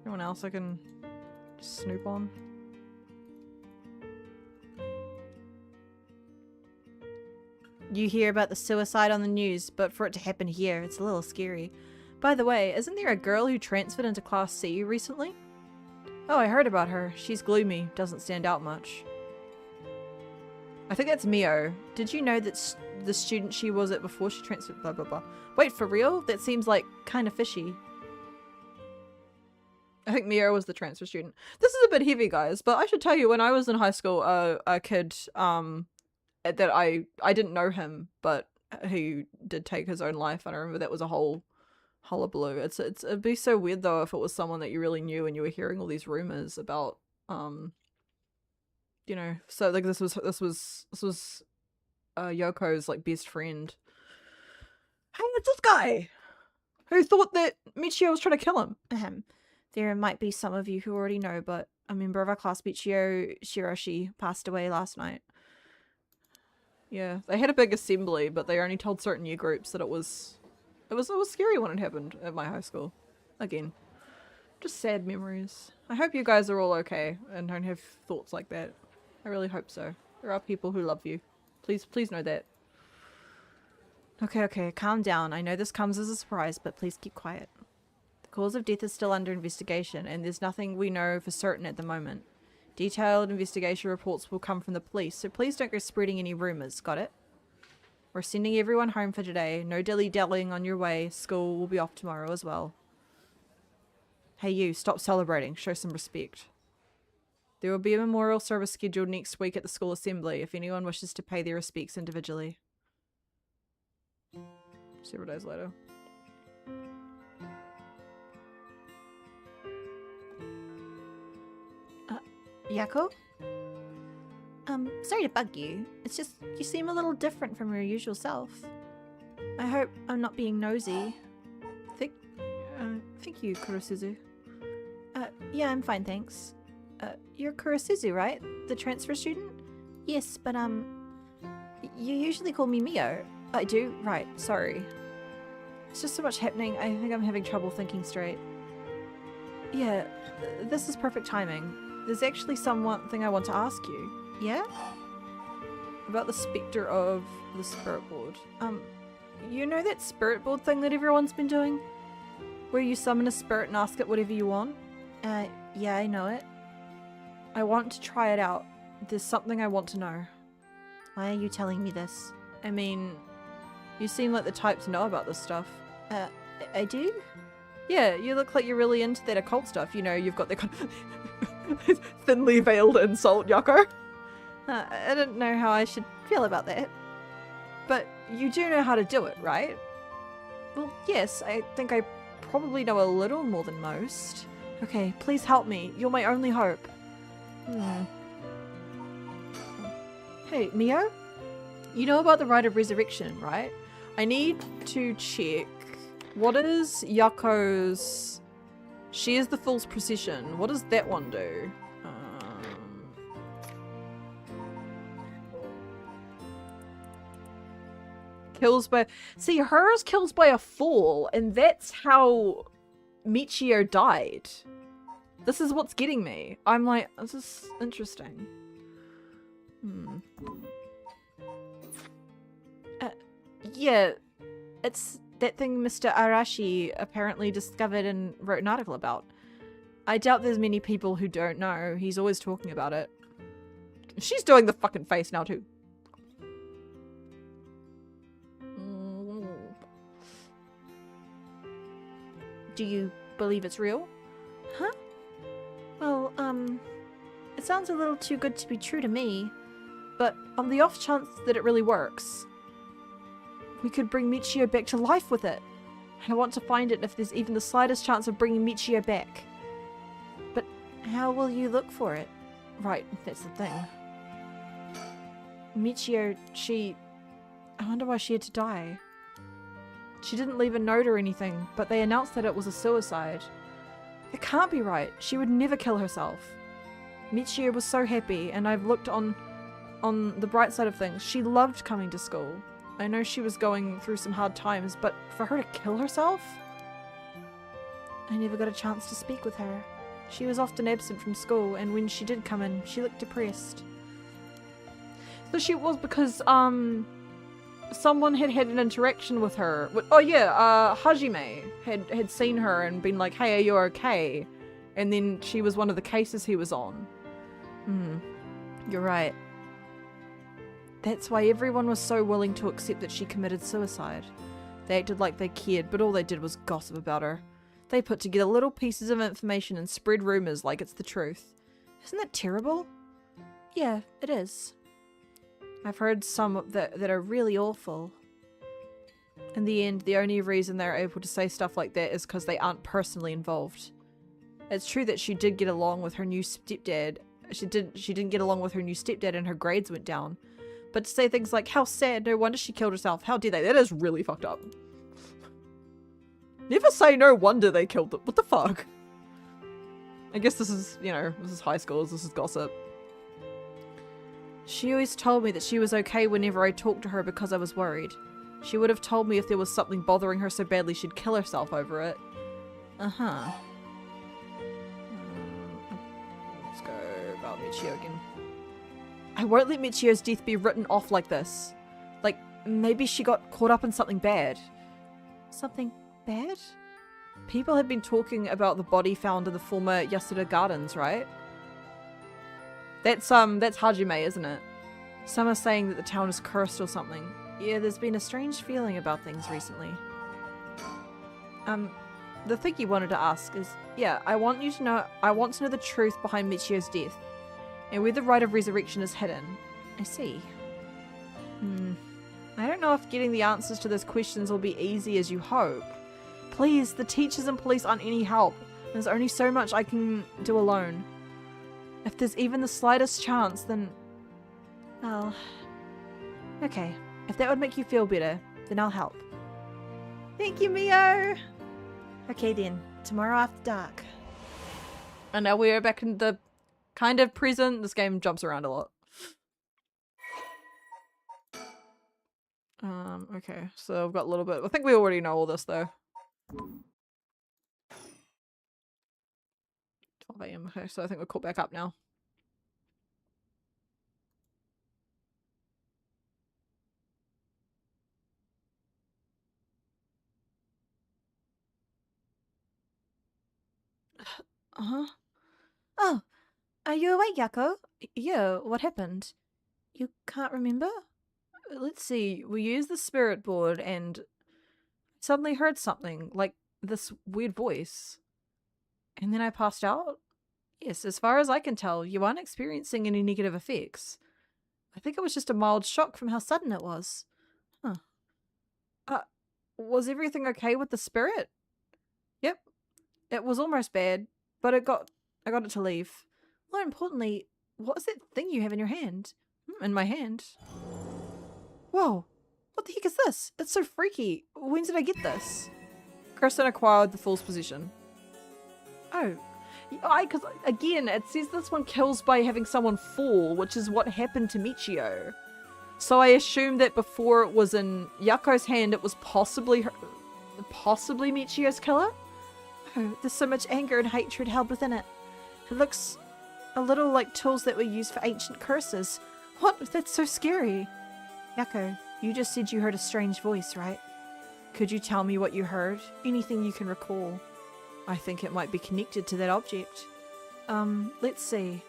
anyone else I can just snoop on. You hear about the suicide on the news, but for it to happen here, it's a little scary. By the way, isn't there a girl who transferred into Class C recently? Oh, I heard about her. She's gloomy, doesn't stand out much. I think that's Mio. Did you know that the student she was at before she transferred blah blah blah? Wait, for real? That seems like kind of fishy. I think Mio was the transfer student. This is a bit heavy, guys, but I should tell you, when I was in high school, a kid that I didn't know him, but he did take his own life, and I remember that was a whole hullabaloo. It'd be so weird though if it was someone that you really knew and you were hearing all these rumors about you know, so like this was Yoko's like best friend. Hey, it's this guy who thought that Michio was trying to kill him. There might be some of you who already know, but a member of our class, Michio Shiroshi, passed away last night. Yeah, they had a big assembly, but they only told certain year groups that it was scary when it happened at my high school. Again, just sad memories. I hope you guys are all okay and don't have thoughts like that. I really hope so. There are people who love you. Please know that. Okay, calm down. I know this comes as a surprise, but please keep quiet. The cause of death is still under investigation, and there's nothing we know for certain at the moment. Detailed investigation reports will come from the police, so please don't go spreading any rumors, got it? We're sending everyone home for today. No dilly-dallying on your way. School will be off tomorrow as well. Hey you, stop celebrating. Show some respect. There will be a memorial service scheduled next week at the school assembly if anyone wishes to pay their respects individually. Several days later. Yako? Sorry to bug you. It's just, you seem a little different from your usual self. I hope I'm not being nosy. Thank you, Kurosuzu. Yeah, I'm fine, thanks. You're Kurosuzu, right? The transfer student? Yes, but, you usually call me Mio. I do? Right, sorry. It's just so much happening, I think I'm having trouble thinking straight. Yeah, this is perfect timing. There's actually something I want to ask you. Yeah? About the spectre of the spirit board. You know that spirit board thing that everyone's been doing? Where you summon a spirit and ask it whatever you want? Yeah, I know it. I want to try it out. There's something I want to know. Why are you telling me this? I mean, you seem like the type to know about this stuff. I do? Yeah, you look like you're really into that occult stuff. You know, you've got that kind of thinly veiled insult, Yako. I don't know how I should feel about that. But you do know how to do it, right? Well, yes, I think I probably know a little more than most. Okay, please help me. You're my only hope. Hey, Mio? You know about the rite of resurrection, right? I need to check. What is Yako's... She is the fool's procession. What does that one do? Kills by... See, hers kills by a fall, and that's how Michio died. This is what's getting me. I'm like, this is interesting. Yeah, it's that thing Mr. Arashi apparently discovered and wrote an article about. I doubt there's many people who don't know. He's always talking about it. She's doing the fucking face now too. Do you believe it's real? Huh? Well, it sounds a little too good to be true to me. But on the off chance that it really works, we could bring Michio back to life with it. And I want to find it if there's even the slightest chance of bringing Michio back. But how will you look for it? Right, that's the thing. Michio, I wonder why she had to die. She didn't leave a note or anything, but they announced that it was a suicide. It can't be right. She would never kill herself. Michio was so happy, and I've looked on the bright side of things. She loved coming to school. I know she was going through some hard times, but for her to kill herself? I never got a chance to speak with her. She was often absent from school, and when she did come in, she looked depressed. So she was because, someone had an interaction with her. Oh yeah, Hajime had seen her and been like, hey, are you okay? And then she was one of the cases he was on. You're right. That's why everyone was so willing to accept that she committed suicide. They acted like they cared, but all they did was gossip about her. They put together little pieces of information and spread rumors like it's the truth. Isn't that terrible? Yeah, it is. I've heard some that are really awful. In the end, the only reason they're able to say stuff like that is because they aren't personally involved. It's true that she did get along with her new stepdad. She didn't get along with her new stepdad and her grades went down. But to say things like, how sad, no wonder she killed herself, how dare they? That is really fucked up. Never say no wonder they killed them. What the fuck? I guess this is, you know, this is high school, this is gossip. She always told me that she was okay whenever I talked to her because I was worried. She would have told me if there was something bothering her so badly she'd kill herself over it. Uh-huh. Let's go about Michio again. I won't let Michio's death be written off like this. Like, maybe she got caught up in something bad. Something bad? People have been talking about the body found in the former Yasuda Gardens, right? That's Hajime, isn't it? Some are saying that the town is cursed or something. Yeah, there's been a strange feeling about things recently. The thing you wanted to ask is, yeah, I want to know the truth behind Michio's death. And where the rite of resurrection is hidden. I see. I don't know if getting the answers to those questions will be easy as you hope. Please, the teachers and police aren't any help. There's only so much I can do alone. If there's even the slightest chance, then... well... okay. If that would make you feel better, then I'll help. Thank you, Mio! Okay then, tomorrow after dark. And now we're back in the kind of present. This game jumps around a lot. Okay, so I've got a little bit. I think we already know all this though. 12 AM, okay, so I think we're caught back up now. Uh-huh. Oh, are you awake, Yako? Yeah, what happened? You can't remember? Let's see, we used the spirit board and suddenly heard something, like this weird voice. And then I passed out? Yes, as far as I can tell, you aren't experiencing any negative effects. I think it was just a mild shock from how sudden it was. Huh. Was everything okay with the spirit? Yep. It was almost bad, but I got it to leave. More importantly, what is that thing you have in your hand? In my hand. Whoa. What the heck is this? It's so freaky. When did I get this? Kirsten acquired the fool's possession. Oh. Because again, it says this one kills by having someone fall, which is what happened to Michio. So I assumed that before it was in Yako's hand, it was possibly Michio's killer? Oh, there's so much anger and hatred held within it. It looks a little like tools that were used for ancient curses. What? That's so scary. Yako, you just said you heard a strange voice, right? Could you tell me what you heard? Anything you can recall? I think it might be connected to that object. Let's see.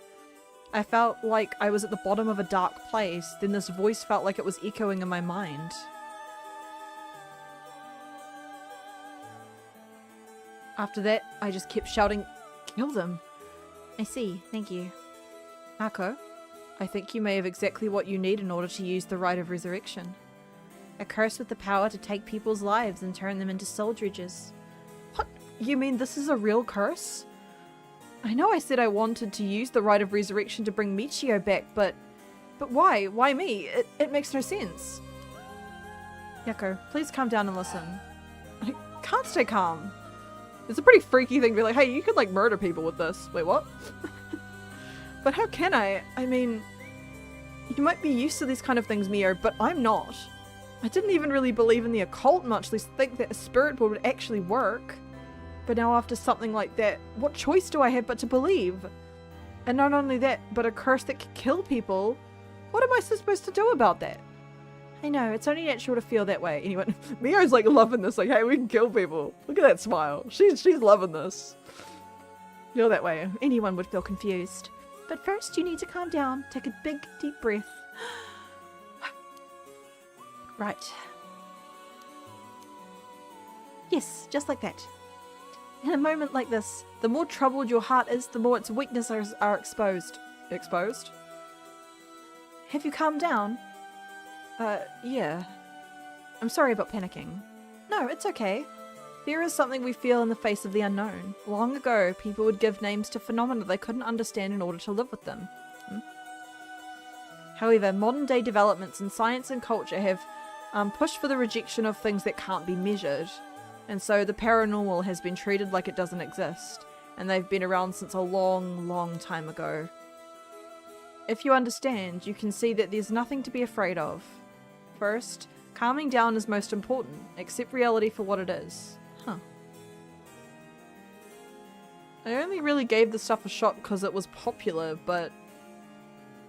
I felt like I was at the bottom of a dark place, then this voice felt like it was echoing in my mind. After that, I just kept shouting, kill them. I see, thank you. Mako, I think you may have exactly what you need in order to use the rite of resurrection. A curse with the power to take people's lives and turn them into soul dredges. What? You mean this is a real curse? I know I said I wanted to use the rite of resurrection to bring Michio back, but why? Why me? It makes no sense. Yako, please calm down and listen. I can't stay calm. It's a pretty freaky thing to be like, hey, you could like murder people with this. Wait, what? But how can I? I mean, you might be used to these kind of things, Mio, but I'm not. I didn't even really believe in the occult much, least think that a spirit board would actually work. But now after something like that, what choice do I have but to believe? And not only that, but a curse that could kill people. What am I supposed to do about that? I know, it's only natural to feel that way. Anyway, Mio's like loving this, like, hey, we can kill people. Look at that smile. She's loving this. Feel that way. Anyone would feel confused. But first you need to calm down, take a big deep breath. Right. Yes, just like that. In a moment like this, the more troubled your heart is, the more its weaknesses are exposed. Exposed? Have you calmed down? Yeah. I'm sorry about panicking. No, it's okay. Fear is something we feel in the face of the unknown. Long ago, people would give names to phenomena they couldn't understand in order to live with them. However, modern-day developments in science and culture have pushed for the rejection of things that can't be measured. And so the paranormal has been treated like it doesn't exist. And they've been around since a long, long time ago. If you understand, you can see that there's nothing to be afraid of. First, calming down is most important. Accept reality for what it is. Huh. I only really gave this stuff a shot because it was popular, but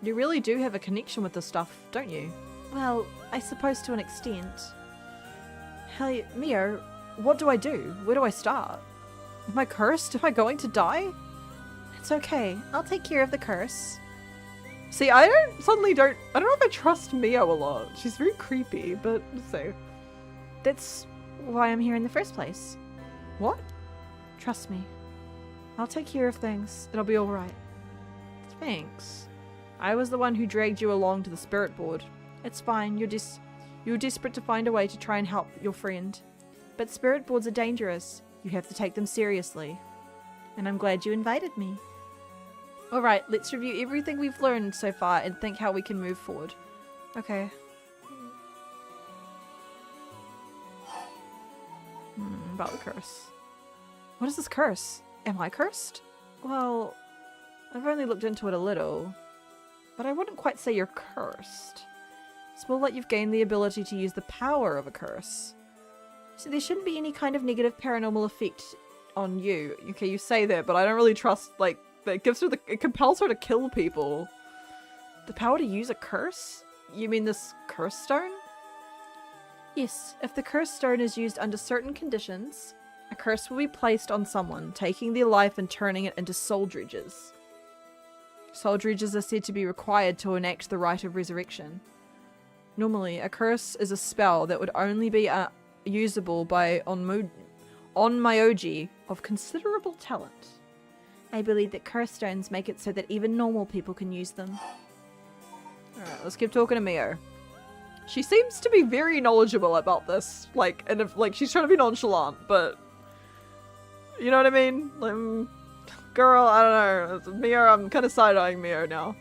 you really do have a connection with this stuff, don't you? Well, I suppose to an extent. Hell, Mio, what do I do? Where do I start? Am I cursed? Am I going to die? It's okay. I'll take care of the curse. See, I don't know if I trust Mio a lot. She's very creepy, but so. That's why I'm here in the first place. What? Trust me. I'll take care of things. It'll be alright. Thanks. I was the one who dragged you along to the spirit board. It's fine. You're desperate to find a way to try and help your friend. But spirit boards are dangerous. You have to take them seriously. And I'm glad you invited me. Alright, let's review everything we've learned so far and think how we can move forward. Okay. About the curse. What is this curse? Am I cursed? Well, I've only looked into it a little, but I wouldn't quite say you're cursed. It's more like you've gained the ability to use the power of a curse. So there shouldn't be any kind of negative paranormal effect on you. Okay, you say that, but I don't really trust, like, that it compels her to kill people. The power to use a curse? You mean this curse stone? Yes, if the curse stone is used under certain conditions, a curse will be placed on someone, taking their life and turning it into soul dredges. Soul dredges are said to be required to enact the rite of resurrection. Normally, a curse is a spell that would only be usable by onmyoji of considerable talent. I believe that curse stones make it so that even normal people can use them. Alright, let's keep talking to Mio. She seems to be very knowledgeable about this, like, and if, like, she's trying to be nonchalant, but you know what I mean? Like, girl, I don't know. Mio, I'm kind of side-eyeing Mio now.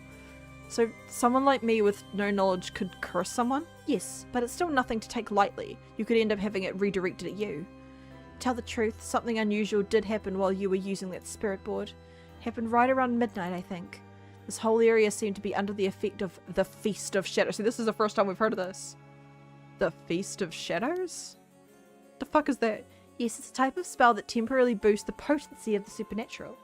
So, someone like me with no knowledge could curse someone? Yes, but it's still nothing to take lightly. You could end up having it redirected at you. Tell the truth, something unusual did happen while you were using that spirit board. Happened right around midnight, I think. This whole area seemed to be under the effect of the Feast of Shadows. See, this is the first time we've heard of this. The Feast of Shadows? The fuck is that? Yes, it's a type of spell that temporarily boosts the potency of the supernatural.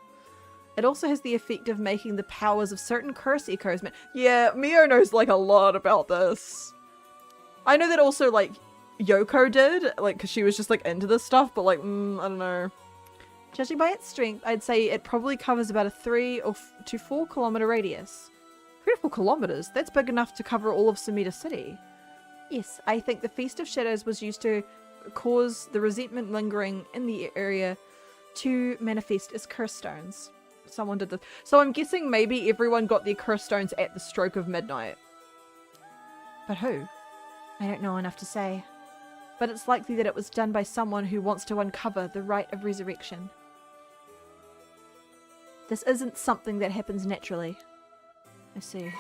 It also has the effect of making the powers of certain curse echoes. Yeah, Mio knows like a lot about this. I know that also like Yoko did, like, because she was just like into this stuff, but like, I don't know. Judging by its strength, I'd say it probably covers about a 3 to 4 kilometer radius. 3 to 4 kilometers? That's big enough to cover all of Sumida City. Yes, I think the Feast of Shadows was used to cause the resentment lingering in the area to manifest as curse stones. Someone did this. So I'm guessing maybe everyone got their curse stones at the stroke of midnight. But who? I don't know enough to say. But it's likely that it was done by someone who wants to uncover the rite of resurrection. This isn't something that happens naturally. I see.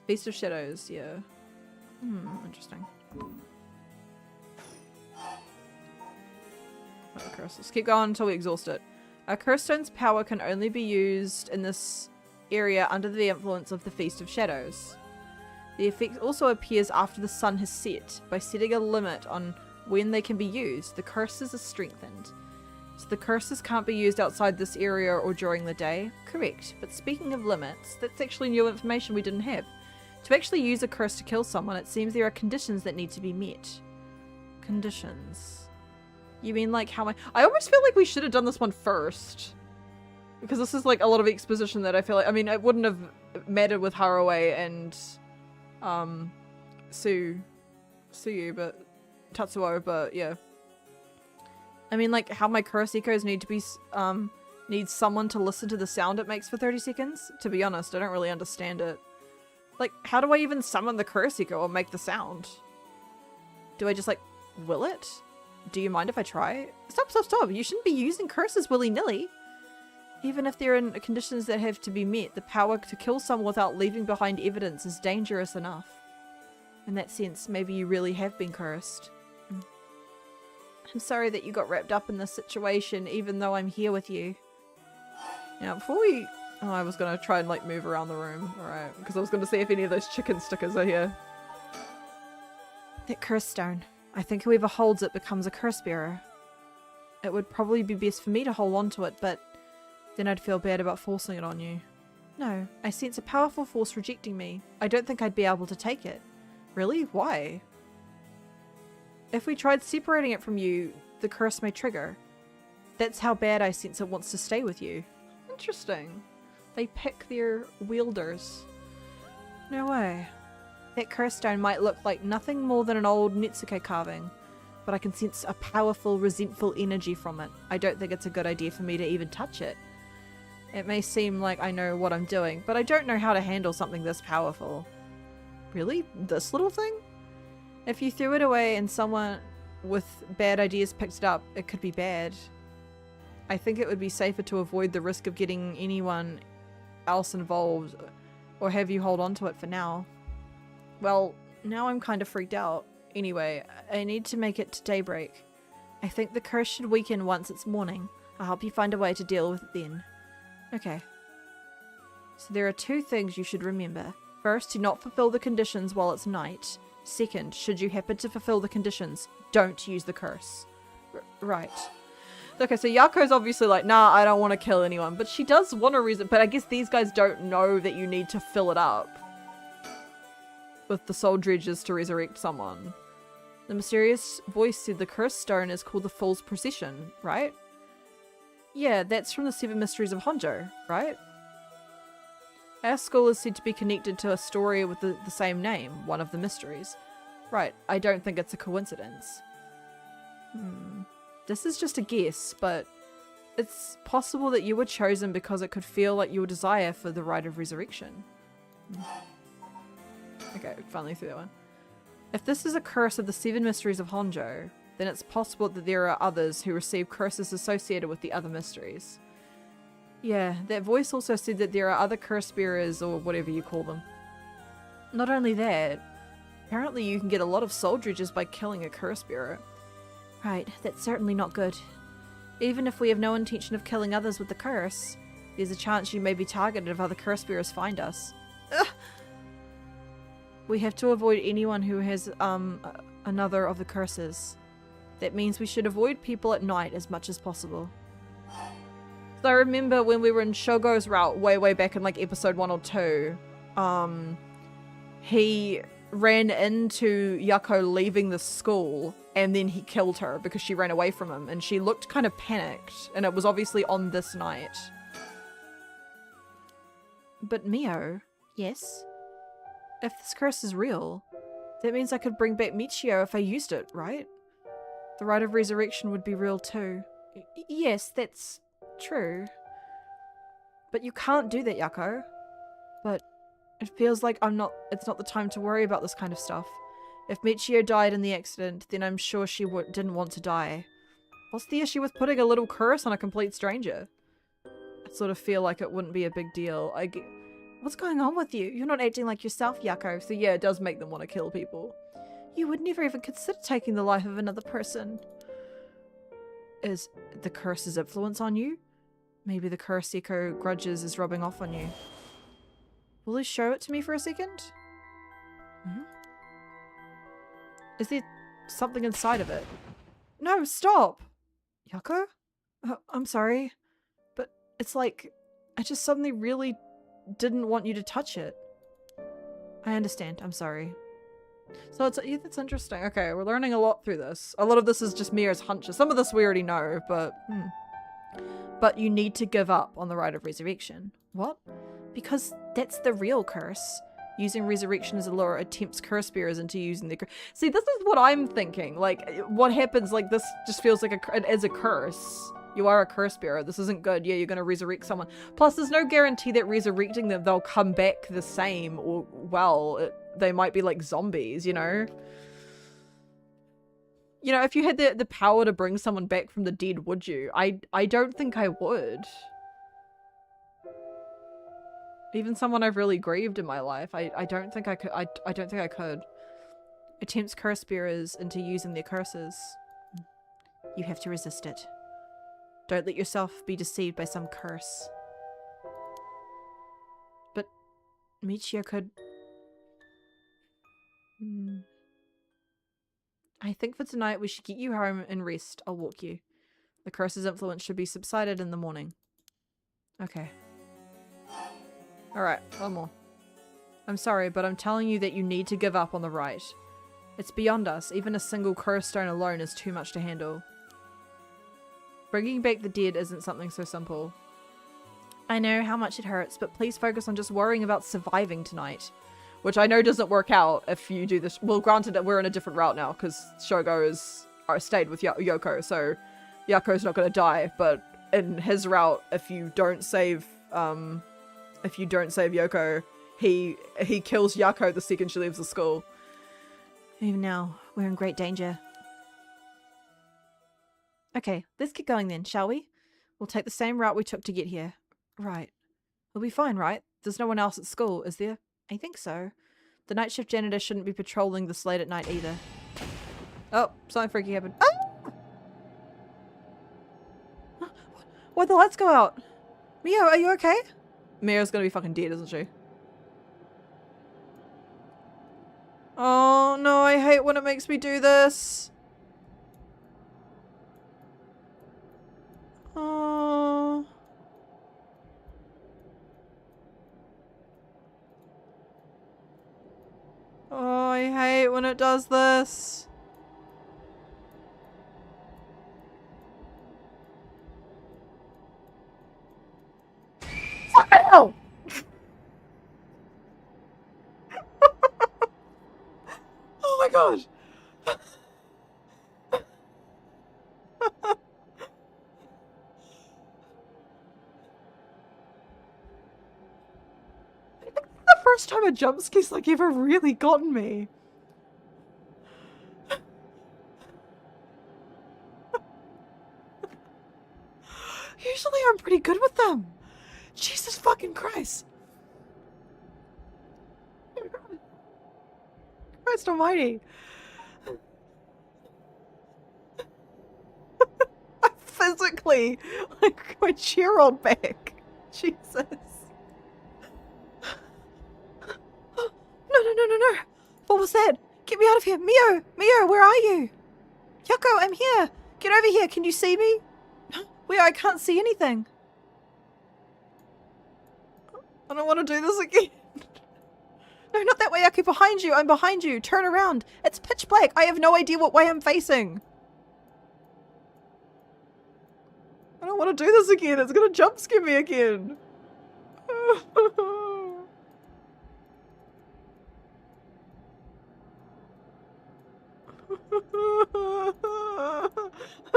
Feast of Shadows, yeah. Interesting. Let's keep going until we exhaust it. A curse stone's power can only be used in this area under the influence of the Feast of Shadows. The effect also appears after the sun has set. By setting a limit on when they can be used, the curses are strengthened. So the curses can't be used outside this area or during the day? Correct. But speaking of limits, that's actually new information we didn't have. To actually use a curse to kill someone, it seems there are conditions that need to be met. Conditions. You mean like how I almost feel like we should have done this one first. Because this is like a lot of exposition that I feel like, I mean, it wouldn't have mattered with Haraway and Tsuyu, but Tatsuo, but yeah. I mean, like how my curse echoes need to be needs someone to listen to the sound it makes for 30 seconds. To be honest, I don't really understand it. Like, how do I even summon the curse echo or make the sound? Do I just like will it? Do you mind if I try? Stop. You shouldn't be using curses willy-nilly. Even if they're in conditions that have to be met, the power to kill someone without leaving behind evidence is dangerous enough. In that sense, maybe you really have been cursed. I'm sorry that you got wrapped up in this situation, even though I'm here with you. Now, before we... Oh, I was going to try and, like, move around the room. Alright, because I was going to see if any of those chicken stickers are here. That curse stone. I think whoever holds it becomes a curse bearer. It would probably be best for me to hold on to it, but then I'd feel bad about forcing it on you. No, I sense a powerful force rejecting me. I don't think I'd be able to take it. Really? Why? If we tried separating it from you, the curse may trigger. That's how bad I sense it wants to stay with you. Interesting. They pick their wielders. No way. That curse stone might look like nothing more than an old Netsuke carving, but I can sense a powerful, resentful energy from it. I don't think it's a good idea for me to even touch it. It may seem like I know what I'm doing, but I don't know how to handle something this powerful. Really? This little thing? If you threw it away and someone with bad ideas picked it up, it could be bad. I think it would be safer to avoid the risk of getting anyone else involved, or have you hold on to it for now. Well, now I'm kind of freaked out. Anyway, I need to make it to daybreak. I think the curse should weaken once it's morning. I'll help you find a way to deal with it then. Okay. So there are two things you should remember. First, do not fulfill the conditions while it's night. Second, should you happen to fulfill the conditions, don't use the curse. Right. Okay, so Yako's obviously like, nah, I don't want to kill anyone. But she does want a reason. But I guess these guys don't know that you need to fill it up with the soul dredges to resurrect someone. The mysterious voice said the cursed stone is called the Fool's Procession, right? Yeah, that's from the Seven Mysteries of Honjo, right? Our school is said to be connected to a story with the same name, one of the mysteries. Right, I don't think it's a coincidence. This is just a guess, but it's possible that you were chosen because it could feel like your desire for the rite of resurrection. Okay, finally through that one. If this is a curse of the Seven Mysteries of Honjo, then it's possible that there are others who receive curses associated with the other mysteries. Yeah, that voice also said that there are other curse bearers, or whatever you call them. Not only that, apparently you can get a lot of soul dredges by killing a curse bearer. Right, that's certainly not good. Even if we have no intention of killing others with the curse, there's a chance you may be targeted if other curse bearers find us. Ugh. We have to avoid anyone who has another of the curses. That means we should avoid people at night as much as possible. So I remember when we were in Shogo's route way back in like episode 1 or 2, he ran into Yako leaving the school and then he killed her because she ran away from him and she looked kind of panicked, and it was obviously on this night. But Mio, yes? If this curse is real, that means I could bring back Michio if I used it, right? The rite of resurrection would be real too. Yes, that's true. But you can't do that, Yako. But it feels like it's not the time to worry about this kind of stuff. If Michio died in the accident, then I'm sure she didn't want to die. What's the issue with putting a little curse on a complete stranger? I sort of feel like it wouldn't be a big deal. What's going on with you? You're not acting like yourself, Yako. So yeah, it does make them want to kill people. You would never even consider taking the life of another person. Is the curse's influence on you? Maybe the curse Echo grudges is rubbing off on you. Will you show it to me for a second? Hmm? Is there something inside of it? No, stop! Yako? I'm sorry, but it's like I just suddenly really didn't want you to touch it. I understand, I'm sorry. So it's interesting. Okay, we're learning a lot through this. A lot of this is just Mia's hunches. Some of this we already know, but... But you need to give up on the right of resurrection. What? Because that's the real curse. Using resurrection as a lure tempts curse bearers into using the curse. See, this is what I'm thinking. Like, what happens, like, this just feels like it is a curse. You are a curse bearer. This isn't good. Yeah, you're going to resurrect someone. Plus, there's no guarantee that resurrecting them, they'll come back the same or, well, they might be like zombies, you know? You know, if you had the power to bring someone back from the dead, would you? I don't think I would. Even someone I've really grieved in my life, I don't think I could. I don't think I could. It tempts curse bearers into using their curses. You have to resist it. Don't let yourself be deceived by some curse. But Michio could... I think for tonight we should get you home and rest. I'll walk you. The curse's influence should be subsided in the morning. Okay. Alright, one more. I'm sorry, but I'm telling you that you need to give up on the right. It's beyond us. Even a single curse stone alone is too much to handle. Bringing back the dead isn't something so simple. I know how much it hurts, but please focus on just worrying about surviving tonight. Which I know doesn't work out if you do this. Well, granted that we're in a different route now, because Shogo is stayed with Yoko, so Yako's not going to die. But in his route, if you don't save Yoko, he kills Yako the second she leaves the school. Even now, we're in great danger. Okay, let's get going then, shall we? We'll take the same route we took to get here. Right. We'll be fine, right? There's no one else at school, is there? I think so. The night shift janitor shouldn't be patrolling this late at night either. Oh, something freaky happened. Ah! Why'd the lights go out? Mio, are you okay? Mio's gonna be fucking dead, isn't she? Oh no, I hate when it makes me do this. Oh. Oh, I hate when it does this. Fucking hell! Oh my god! The first time a jump scare's like ever really gotten me. Usually I'm pretty good with them. Jesus fucking Christ. Christ almighty. I physically, like, my chair rolled back. Jesus. No. What was that? Get me out of here. Mio, where are you? Yoko, I'm here. Get over here. Can you see me? Where? I can't see anything. I don't want to do this again. No, not that way, Yoko. Behind you. I'm behind you. Turn around. It's pitch black. I have no idea what way I'm facing. I don't want to do this again. It's going to jump scare me again.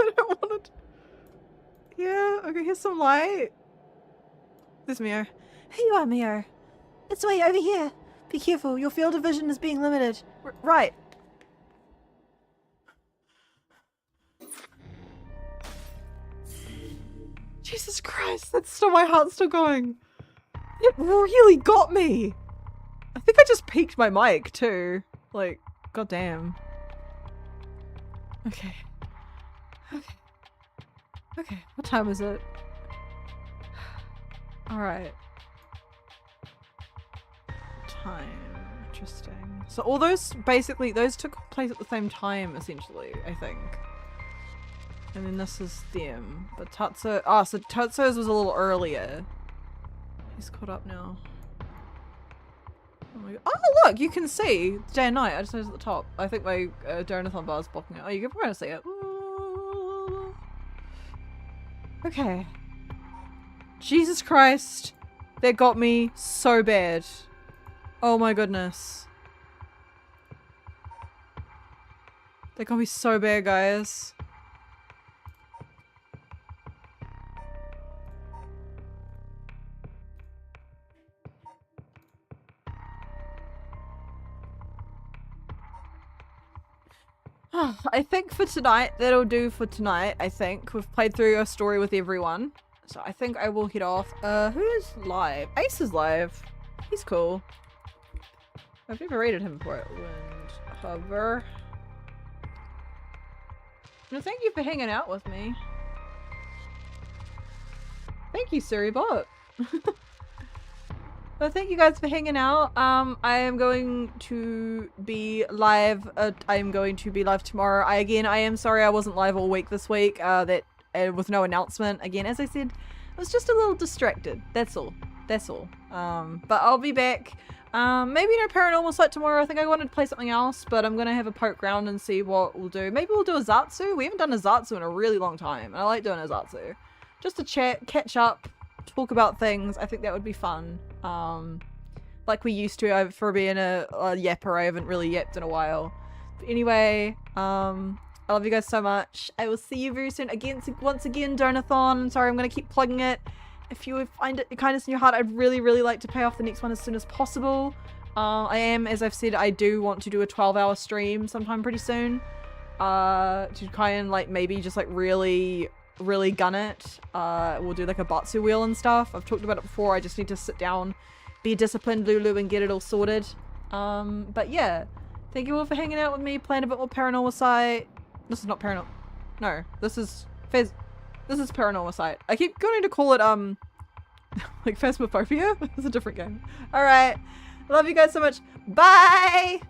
I don't want to. hear some light? There's Mio. Here you are, Mio. It's way over here. Be careful, your field of vision is being limited. Right. Jesus Christ, that's still, my heart's still going. It really got me. I think I just peaked my mic too. Like, goddamn. Okay. Okay. Okay, what time is it? Alright. Time. Interesting. So all those, basically, those took place at the same time, essentially, I think. And then this is them. But Tatsu, so Tatsu's was a little earlier. He's caught up now. Oh my god. Oh look, you can see day and night. I just noticed at the top. I think my Donathon bar is blocking it. Oh, you can probably see it. Ooh. Okay. Jesus Christ. That got me so bad. Oh my goodness. That got me so bad, guys. I think for tonight, that'll do for tonight, I think. We've played through a story with everyone. So I think I will head off. Who is live? Ace is live. He's cool. I've never rated him before. Wind hover. No, thank you for hanging out with me. Thank you, Surrybot. Well, thank you guys for hanging out. I am going to be live. I am going to be live tomorrow. I am sorry I wasn't live all week this week. With no announcement. Again, as I said, I was just a little distracted. That's all. That's all. But I'll be back. Maybe no Paranormal Sight tomorrow. I think I wanted to play something else, but I'm gonna have a poke around and see what we'll do. Maybe we'll do a Zatsu. We haven't done a Zatsu in a really long time, and I like doing a Zatsu. Just to chat, catch up, talk about things. I think that would be fun. Like we used to for being a yapper. I haven't really yapped in a while. But anyway, I love you guys so much. I will see you very soon. Once again, Donathon. Sorry, I'm going to keep plugging it. If you find it kindness in your heart, I'd really, really like to pay off the next one as soon as possible. As I've said, I do want to do a 12-hour stream sometime pretty soon. To kind of like maybe just like really, really gun it. We'll do like a Batsu wheel and stuff. I've talked about it before. I just need to sit down, be a disciplined Lulu and get it all sorted. But yeah, thank you all for hanging out with me, playing a bit more Paranormal Sight. This is not Paranormal. No, this is This is Paranormal Sight. I keep going to call it like Phasmophobia. It's a different game. All right, love you guys so much. Bye.